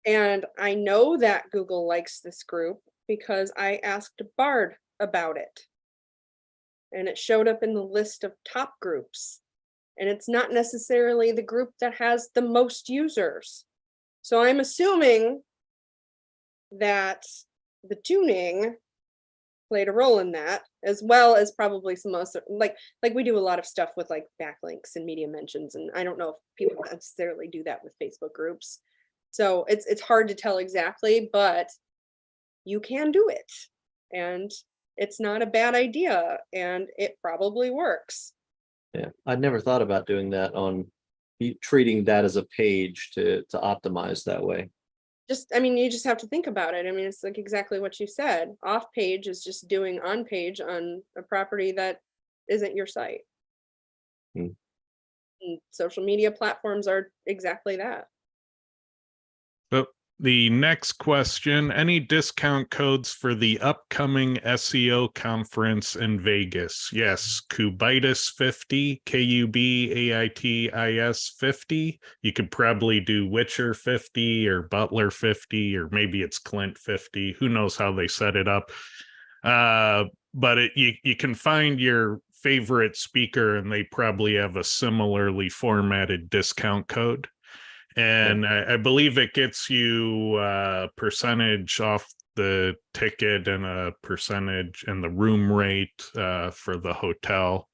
S3: And I know that Google likes this group because I asked Bard about it. And it showed up in the list of top groups. And it's not necessarily the group that has the most users. So I'm assuming that the tuning played a role in that, as well as probably some other, like we do a lot of stuff with like backlinks and media mentions. And I don't know if people necessarily do that with Facebook groups. So it's hard to tell exactly, but you can do it. And it's not a bad idea, and it probably works.
S4: Yeah, I'd never thought about doing that treating that as a page to optimize that way.
S3: You just have to think about it. It's like exactly what you said. Off page is just doing on page on a property that isn't your site. And social media platforms are exactly that.
S5: So the next question, any discount codes for the upcoming SEO conference in Vegas? Yes, Kubitis 50, KUBAITIS 50. You could probably do Witcher 50 or Butler 50, or maybe it's Clint 50. Who knows how they set it up. But you can find your favorite speaker and they probably have a similarly formatted discount code. And I believe it gets you a percentage off the ticket and a percentage and the room rate for the hotel.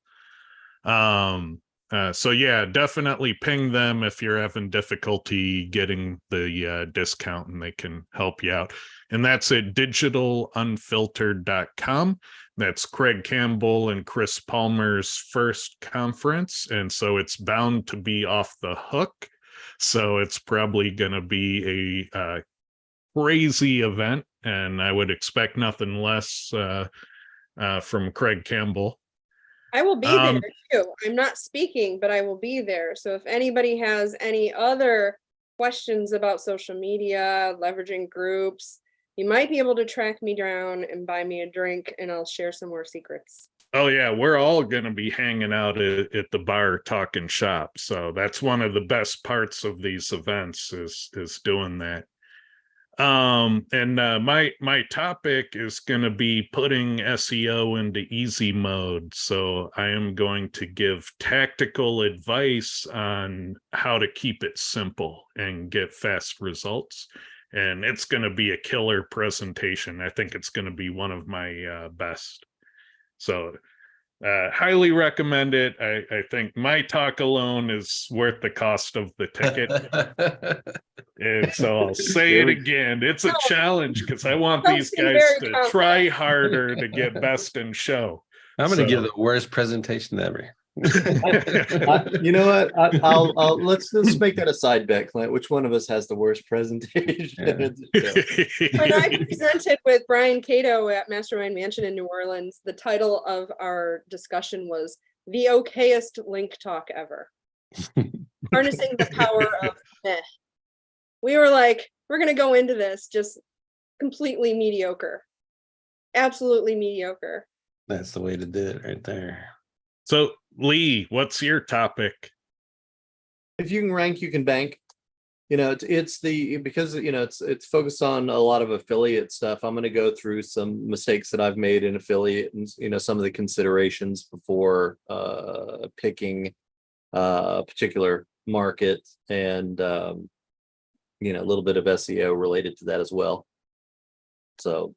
S5: So yeah, definitely ping them if you're having difficulty getting the discount, and they can help you out. And that's at digitalunfiltered.com. That's Craig Campbell and Chris Palmer's first conference. And so it's bound to be off the hook. So it's probably going to be a crazy event, and I would expect nothing less from Craig Campbell.
S3: I will be there too. I'm not speaking, but I will be there. So if anybody has any other questions about social media, leveraging groups, you might be able to track me down and buy me a drink, and I'll share some more secrets.
S5: Oh yeah, we're all going to be hanging out at the bar talking shop. So that's one of the best parts of these events is doing that. And my topic is going to be putting SEO into easy mode. So I am going to give tactical advice on how to keep it simple and get fast results. And it's going to be a killer presentation. I think it's going to be one of my best. So highly recommend it. I think my talk alone is worth the cost of the ticket. And so I'll say it again. It's a challenge because I want these guys to try harder to get best in show.
S1: I'm going to give the worst presentation ever.
S4: You know what? I'll let's make that a side bet, Clint. Which one of us has the worst presentation?
S3: When I presented with Brian Cato at Mastermind Mansion in New Orleans, the title of our discussion was "The Okayest Link Talk Ever." Harnessing the power of meh. We were like, we're going to go into this just completely mediocre. Absolutely mediocre.
S1: That's the way to do it right there.
S5: So, Lee, what's your topic?
S4: If you can rank, you can bank. You know, it's because you know it's focused on a lot of affiliate stuff. I'm going to go through some mistakes that I've made in affiliate, and you know, some of the considerations before picking a particular market, and you know, a little bit of SEO related to that as well. So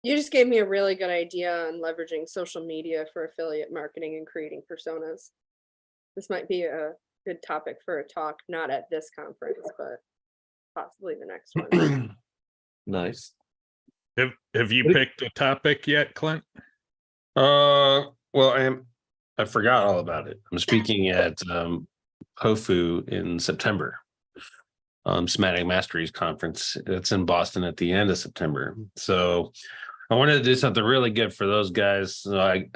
S3: you just gave me a really good idea on leveraging social media for affiliate marketing and creating personas. This might be a good topic for a talk, not at this conference, but possibly the next one.
S4: nice.
S5: Have you picked a topic yet, Clint?
S1: Well, I forgot all about it. I'm speaking at HOFU in September. Semantic Masteries Conference. It's in Boston at the end of September. So I wanted to do something really good for those guys. So I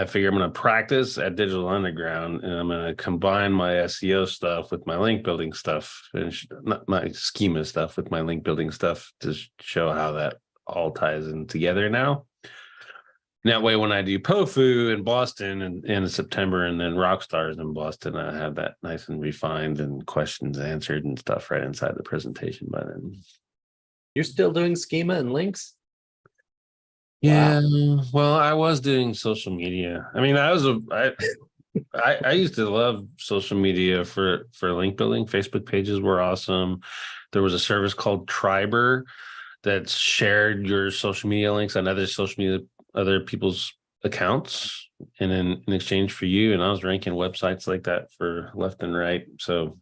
S1: figure I'm going to practice at Digital Underground, and I'm going to combine my SEO stuff with my link building stuff, and not my schema stuff with my link building stuff to show how that all ties in together now. And that way, when I do POFU in Boston in September, and then Rockstars in Boston, I have that nice and refined and questions answered and stuff right inside the presentation by then.
S4: You're still doing schema and links?
S1: Yeah, well, I was doing social media. I mean, I used to love social media for link building. Facebook pages were awesome. There was a service called Triber that shared your social media links on other people's accounts, and then in exchange for you. And I was ranking websites like that for left and right. So,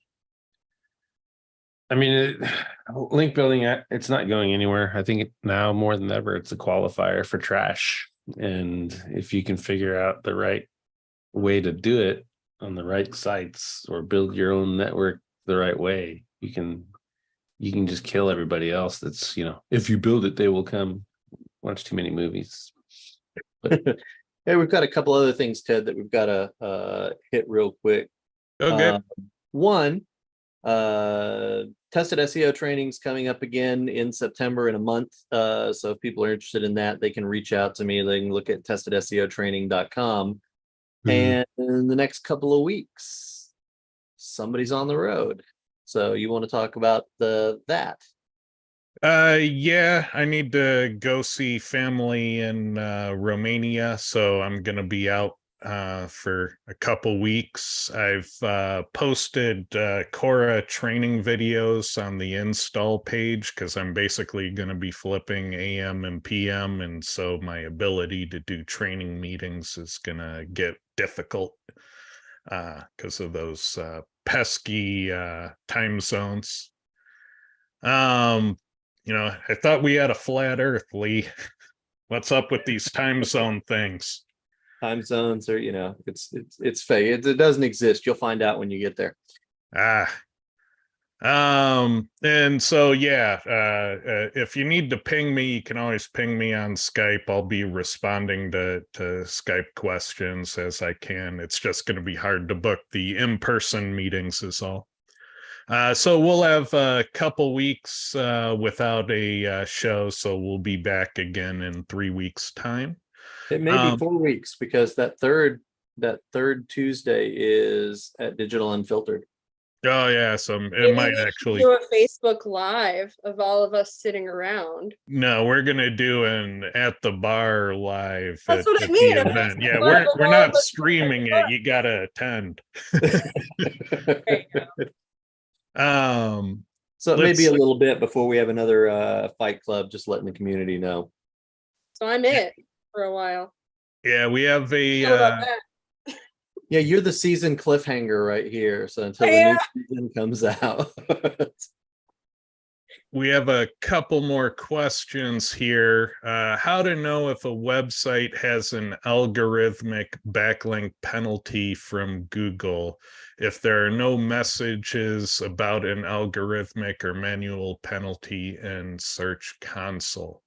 S1: I mean, link building, it's not going anywhere. I think now more than ever, it's a qualifier for trash. And if you can figure out the right way to do it on the right sites, or build your own network the right way, you can just kill everybody else. That's, you know, if you build it, they will come. Watch too many movies.
S4: Hey, we've got a couple other things, Ted, that we've got to hit real quick.
S5: Okay.
S4: One, tested SEO trainings coming up again in September in a month. So if people are interested in that, they can reach out to me. They can look at testedseotraining.com. And in the next couple of weeks, somebody's on the road. So you want to talk about that?
S5: Yeah, I need to go see family in Romania, so I'm gonna be out for a couple weeks. I've posted Cora training videos on the install page because I'm basically going to be flipping AM and PM, and so my ability to do training meetings is going to get difficult because of those pesky time zones. You know, I thought we had a flat earth, Lee. What's up with these time zone things?
S4: Time zones are, you know, it's fake. It doesn't exist. You'll find out when you get there.
S5: And so yeah, if you need to ping me, you can always ping me on Skype. I'll be responding to Skype questions as I can. It's just going to be hard to book the in-person meetings is all. So we'll have a couple weeks without a show, so we'll be back again in 3 weeks' time.
S4: It may be 4 weeks because that third Tuesday is at Digital Unfiltered.
S5: Oh yeah, so it
S3: Maybe
S5: might
S3: we should
S5: actually
S3: do a Facebook Live of all of us sitting around.
S5: No, we're gonna do an at the bar live.
S3: That's what I mean.
S5: The event. Yeah, we're not streaming it. You gotta attend.
S3: There you go.
S4: So it may be a little bit before we have another fight club, just letting the community know.
S3: So I'm it for a while.
S5: Yeah, we have
S3: How about
S5: a
S3: that?
S4: Yeah, you're the season cliffhanger right here. So until the new season comes out.
S5: we have a couple more questions here. How to know if a website has an algorithmic backlink penalty from Google if there are no messages about an algorithmic or manual penalty in Search Console.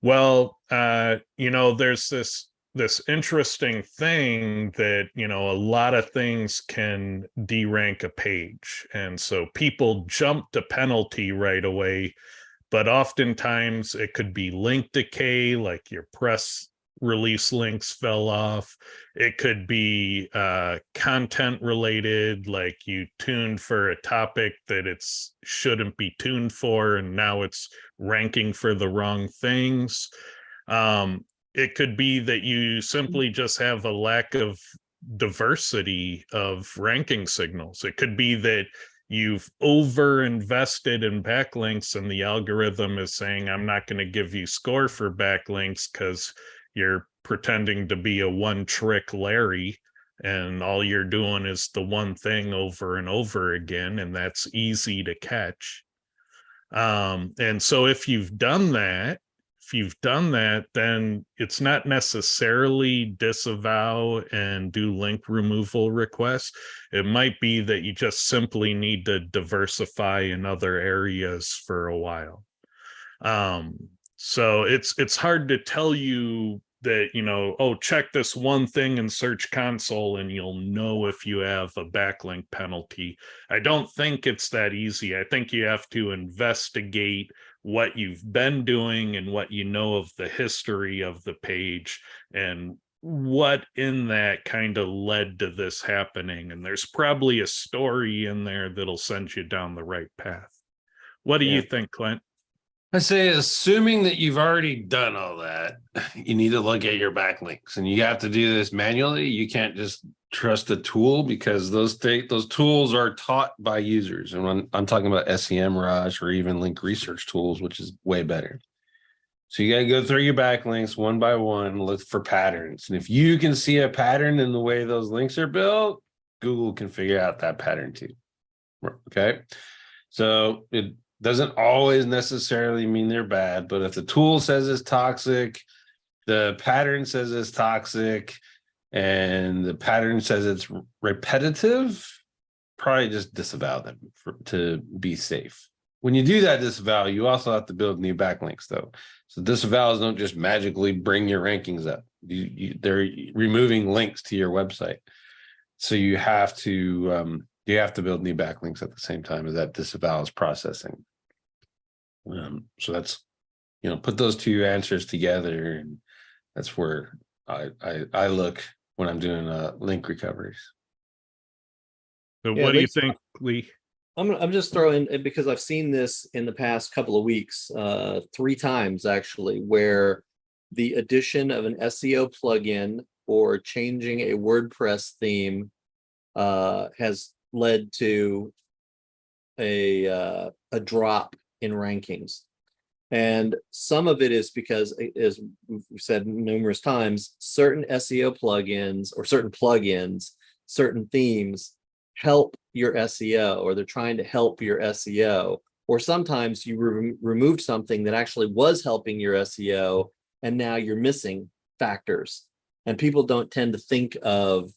S5: Well, there's this interesting thing that, a lot of things can derank a page. And so people jump to penalty right away, but oftentimes it could be link decay, like your press release links fell off. It could be content related, like you tuned for a topic that it's shouldn't be tuned for, and now it's ranking for the wrong things. It could be that you simply just have a lack of diversity of ranking signals. It could be that you've over invested in backlinks and the algorithm is saying, I'm not going to give you score for backlinks because you're pretending to be a one trick Larry and all you're doing is the one thing over and over again, and that's easy to catch. And so if you've done that, then it's not necessarily disavow and do link removal requests. It might be that you just simply need to diversify in other areas for a while. So it's hard to tell you that, check this one thing in Search Console and you'll know if you have a backlink penalty. I don't think it's that easy. I think you have to investigate what you've been doing and what you know of the history of the page and what in that kind of led to this happening. And there's probably a story in there that'll send you down the right path. What do you think, Clint?
S1: I say, assuming that you've already done all that, you need to look at your backlinks, and you have to do this manually. You can't just trust a tool because those tools are taught by users. And when I'm talking about SEMrush or even link research tools, which is way better. So you got to go through your backlinks one by one, look for patterns. And if you can see a pattern in the way those links are built, Google can figure out that pattern too. Okay. So it doesn't always necessarily mean they're bad, but if the tool says it's toxic, the pattern says it's toxic, and the pattern says it's repetitive, probably just disavow them to be safe. When you do that disavow, you also have to build new backlinks though. So disavows don't just magically bring your rankings up. They're removing links to your website. So you have to build new backlinks at the same time as that disavow is processing. So that's, put those two answers together, and that's where I look when I'm doing link recoveries.
S5: So what do you think, Lee?
S4: I'm just throwing, because I've seen this in the past couple of weeks, 3 times actually, where the addition of an SEO plugin or changing a WordPress theme has led to a drop in rankings. And some of it is because, as we've said numerous times, certain SEO plugins or certain plugins, certain themes help your SEO, or they're trying to help your SEO. Or sometimes you removed something that actually was helping your SEO, and now you're missing factors. And people don't tend to think of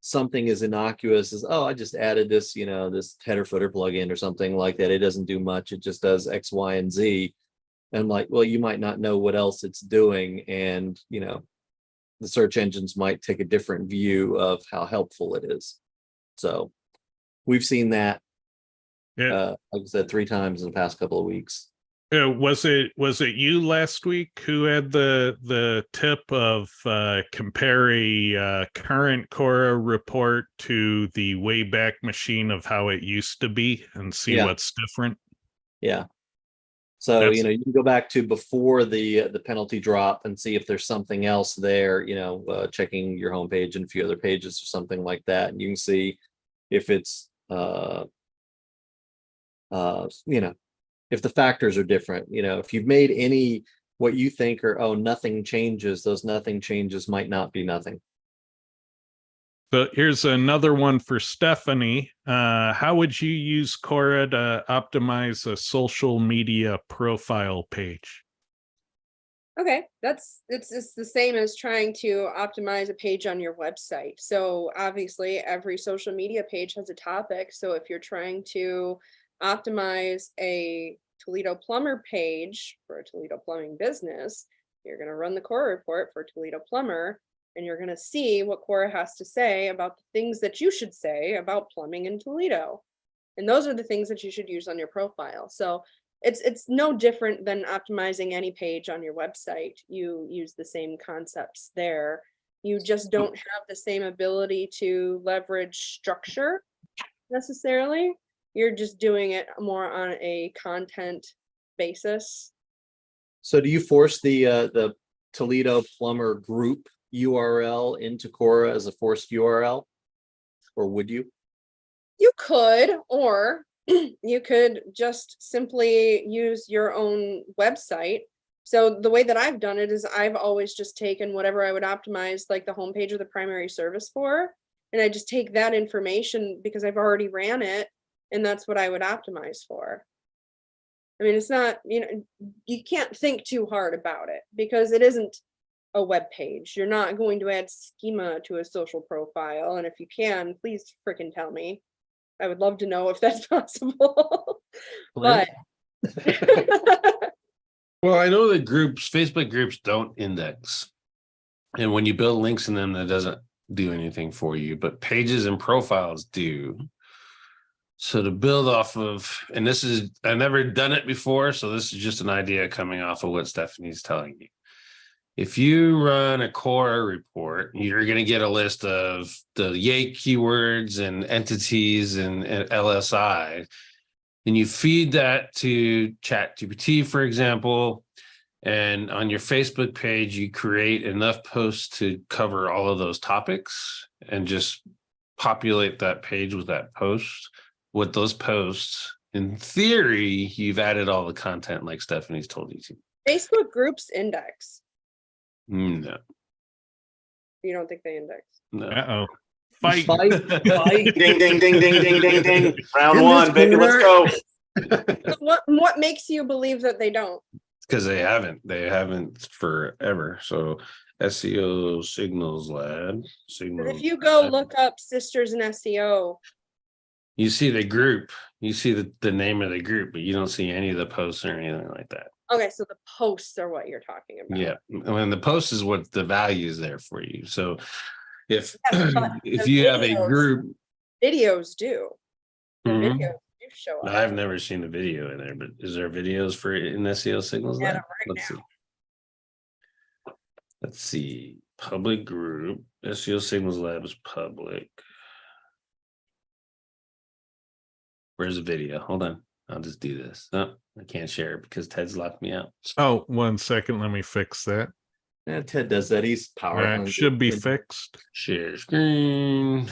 S4: something as innocuous as, oh, I just added this, this header footer plugin or something like that. It doesn't do much. It just does X, Y, and Z. And like, well, you might not know what else it's doing. And, the search engines might take a different view of how helpful it is. So we've seen that, like I said, 3 times in the past couple of weeks.
S5: Was it you last week who had the tip of compare a current Quora report to the Wayback Machine of how it used to be and see what's different?
S4: Yeah. So you can go back to before the penalty drop and see if there's something else there. Checking your homepage and a few other pages or something like that, and you can see if it's if the factors are different. If you've made any what you think are, oh, nothing changes, those nothing changes might not be nothing.
S5: So here's another one for Stephanie. How would you use Quora to optimize a social media profile page?
S3: Okay, it's the same as trying to optimize a page on your website. So obviously every social media page has a topic. So if you're trying to optimize a Toledo plumber page for a Toledo plumbing business, you're going to run the Quora report for Toledo plumber, and you're going to see what Quora has to say about the things that you should say about plumbing in Toledo. And those are the things that you should use on your profile. So it's no different than optimizing any page on your website. You use the same concepts there. You just don't have the same ability to leverage structure necessarily. You're just doing it more on a content basis.
S4: So do you force the Toledo plumber group URL into Quora as a forced URL? Or would you?
S3: You could, or you could just simply use your own website. So the way that I've done it is I've always just taken whatever I would optimize, like the homepage or the primary service for, and I just take that information because I've already ran it, and that's what I would optimize for. I mean, it's not, you can't think too hard about it because it isn't a web page. You're not going to add schema to a social profile, and if you can, please freaking tell me. I would love to know if that's possible. But
S1: Well, I know that Facebook groups don't index. And when you build links in them, that doesn't do anything for you, but pages and profiles do. So to build off of, and I've never done it before, so this is just an idea coming off of what Stephanie's telling you. If you run a Quora report, you're going to get a list of the yay keywords and entities and LSI, and you feed that to ChatGPT, for example, and on your Facebook page, you create enough posts to cover all of those topics and just populate that page with that post. With those posts, in theory, you've added all the content like Stephanie's told you to.
S3: Facebook groups index.
S1: No.
S3: You don't think they index?
S1: No.
S5: Uh-oh. Fight.
S4: Fight.
S2: Ding, ding, ding, ding, ding, ding, ding. Round
S4: In
S2: one,
S4: this
S2: baby, let's
S4: corner.
S2: go.
S3: What makes you believe that they don't?
S1: Because they haven't forever. So SEO Signals Lab.
S3: But if you go look up sisters in SEO,
S1: you see the group, you see the name of the group, but you don't see any of the posts or anything like that.
S3: okay, so the posts are what you're talking about.
S1: Yeah. I mean, the post is what the value is there for you. So if
S3: Yes, but
S1: if
S3: the
S1: you have a
S3: videos-
S1: group,
S3: Videos do. The
S1: Mhm.
S3: videos do show up.
S1: I've never seen a video in there, but is there videos for in SEO Signals
S3: Yeah,
S1: Lab?
S3: right now.
S1: Let's see. Public group. SEO Signals Lab is public. Where's the video? Hold on. I'll just do this. No, I can't share it because Ted's locked me out.
S5: Oh, 1 second. Let me fix that.
S4: Yeah, Ted does that. He's
S5: All
S4: power
S5: right,
S4: hungry.
S5: should be fixed.
S1: Share screen.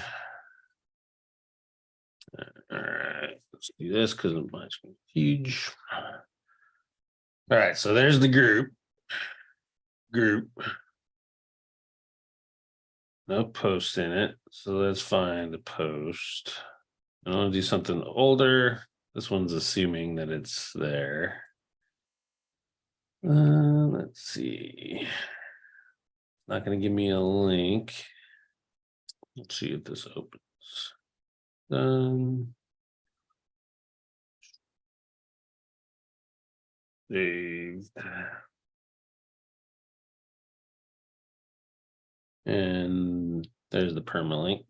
S1: All right, let's do this because mine's huge. All right, so there's the group. No post in it, so let's find the post. I want to do something older. This one's assuming that it's there. Let's see. It's not going to give me a link. Let's see if this opens. Done. Saved. And there's the permalink.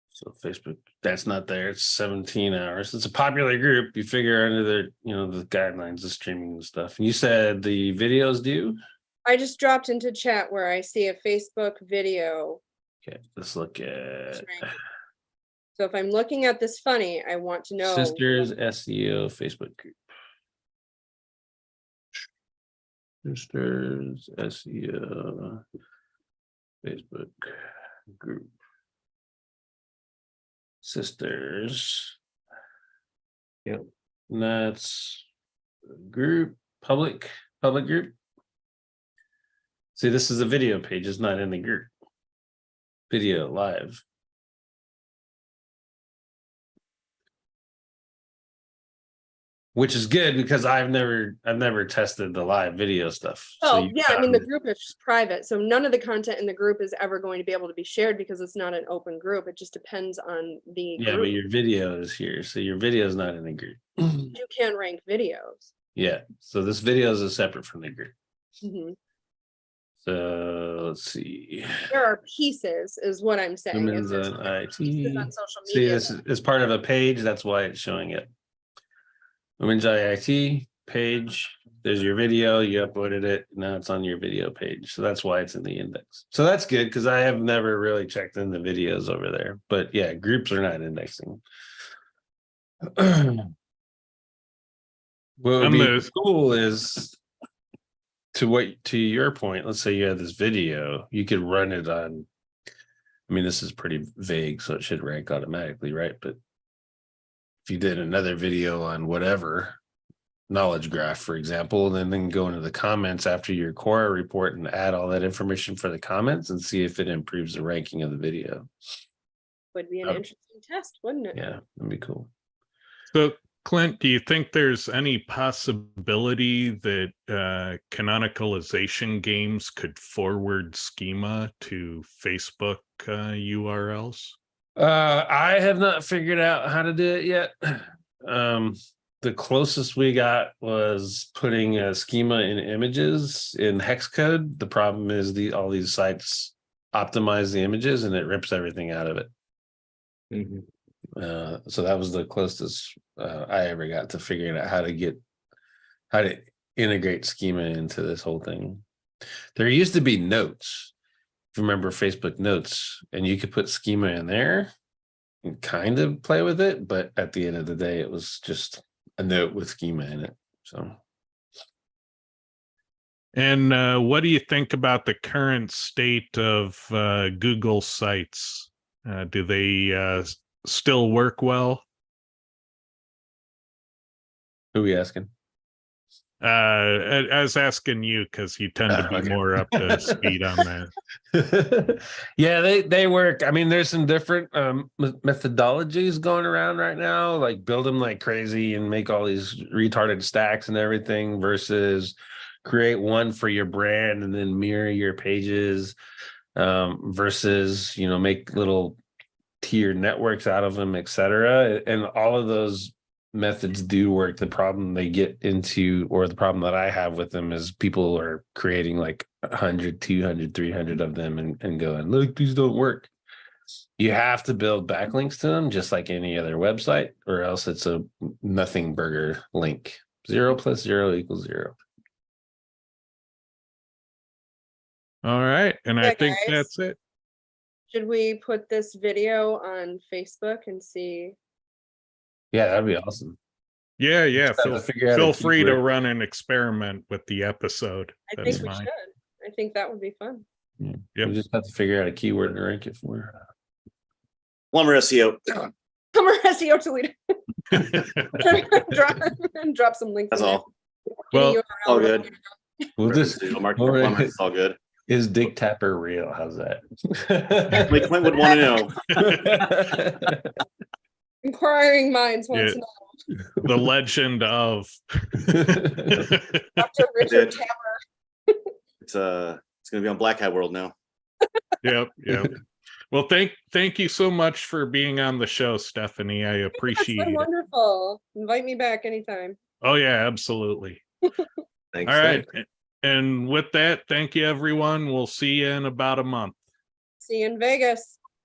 S1: So Facebook, that's not there. It's 17 hours. It's a popular group. You figure under the guidelines of streaming and stuff. And you said the videos do?
S3: I just dropped into chat where I see a Facebook video.
S1: Okay, let's look at
S3: So if I'm looking at this funny, I want to know.
S1: Sisters SEO Facebook group. Sisters SEO Facebook group. Sisters.
S4: Yep.
S1: That's Group, public group. See, this is a video page, it's not in the group. Video live. Which is good because I've never tested the live video stuff.
S3: Oh,
S1: you
S3: yeah, I mean, the
S1: found-
S3: group is private, so none of the content in the group is ever going to be able to be shared because it's not an open group. It just depends on the
S1: Yeah, but
S3: group.
S1: your video is here, so your video is not in the group.
S3: You can rank videos.
S1: Yeah, so this video is separate from the group.
S3: Mhm.
S1: So let's see.
S3: There are pieces, is what I'm saying. is
S1: Women's
S3: there's
S1: and
S3: different pieces on
S1: IT.
S3: social
S1: See,
S3: media.
S1: this is part of a page. That's why it's showing it. Women's IIT page. There's your video. You uploaded it. Now it's on your video page. So that's why it's in the index. So that's good because I have never really checked in the videos over there. But yeah, groups are not indexing. What would
S5: And
S1: be
S5: the-
S1: cool is to your point, let's say you had this video, you could run it on. I mean, this is pretty vague, so it should rank automatically, right? But if you did another video on whatever knowledge graph, for example, and then go into the comments after your core report and add all that information for the comments and see if it improves the ranking of the video.
S3: Would be an
S1: Oh.
S3: interesting test, wouldn't it?
S1: Yeah, that'd be cool.
S5: So, Clint, do you think there's any possibility that canonicalization games could forward schema to Facebook URLs?
S1: I have not figured out how to do it yet. The closest we got was putting a schema in images in hex code. The problem is all these sites optimize the images and it rips everything out of it.
S4: Mhm.
S1: So that was the closest I ever got to figuring out how to integrate schema into this whole thing. There used to be notes. If you remember Facebook notes, and you could put schema in there and kind of play with it, but at the end of the day, it was just a note with schema in it. So
S5: And what do you think about the current state of Google sites? Do they still work well?
S1: who are we asking?
S5: I was asking you because you tend to be
S1: Okay.
S5: more up to speed on that.
S1: Yeah, they work. I mean, there's some different methodologies going around right now, like build them like crazy and make all these retarded stacks and everything versus create one for your brand and then mirror your pages versus, make little tier networks out of them, etc. And all of those methods do work. The problem they get into, or the problem that I have with them, is people are creating like 100, 200, 300 of them and going, look, these don't work. You have to build backlinks to them just like any other website, or else it's a nothing burger link. 0 + 0 = 0.
S5: All right. And I
S3: Yeah,
S5: think
S3: guys.
S5: that's it.
S3: Should we put this video on Facebook and see?
S1: Yeah, that'd be awesome.
S5: Yeah.
S1: Just have to figure out a
S5: Feel free to
S1: keyword.
S5: run an experiment with the episode.
S3: I
S5: That's
S3: think we
S5: fine.
S3: should. I think that would be fun.
S1: Yeah.
S5: Yep.
S1: We just have to figure out a keyword to rank it for.
S2: Plumber SEO.
S3: Come on, SEO Toledo. drop some links.
S2: That's
S3: in there.
S2: all.
S5: Well,
S3: Any URL.
S2: All good.
S1: Well, this
S2: Mark
S1: all right.
S2: Plumber, it's all good.
S1: is Dick Tapper real? How's that?
S2: Like Clint would want to know.
S3: Inquiring minds want
S5: Yeah.
S3: to know.
S5: the legend of.
S3: Dr. Richard
S2: Did.
S3: Tapper.
S2: It's gonna be on Black Hat World now.
S5: Yep. Well, thank you so much for being on the show, Stephanie. I
S3: That's
S5: appreciate
S3: been
S5: it.
S3: wonderful. Invite me back anytime.
S5: Oh yeah, absolutely.
S2: Thanks.
S5: All right. And with that, thank you everyone. We'll see you in about a month.
S3: See you in Vegas.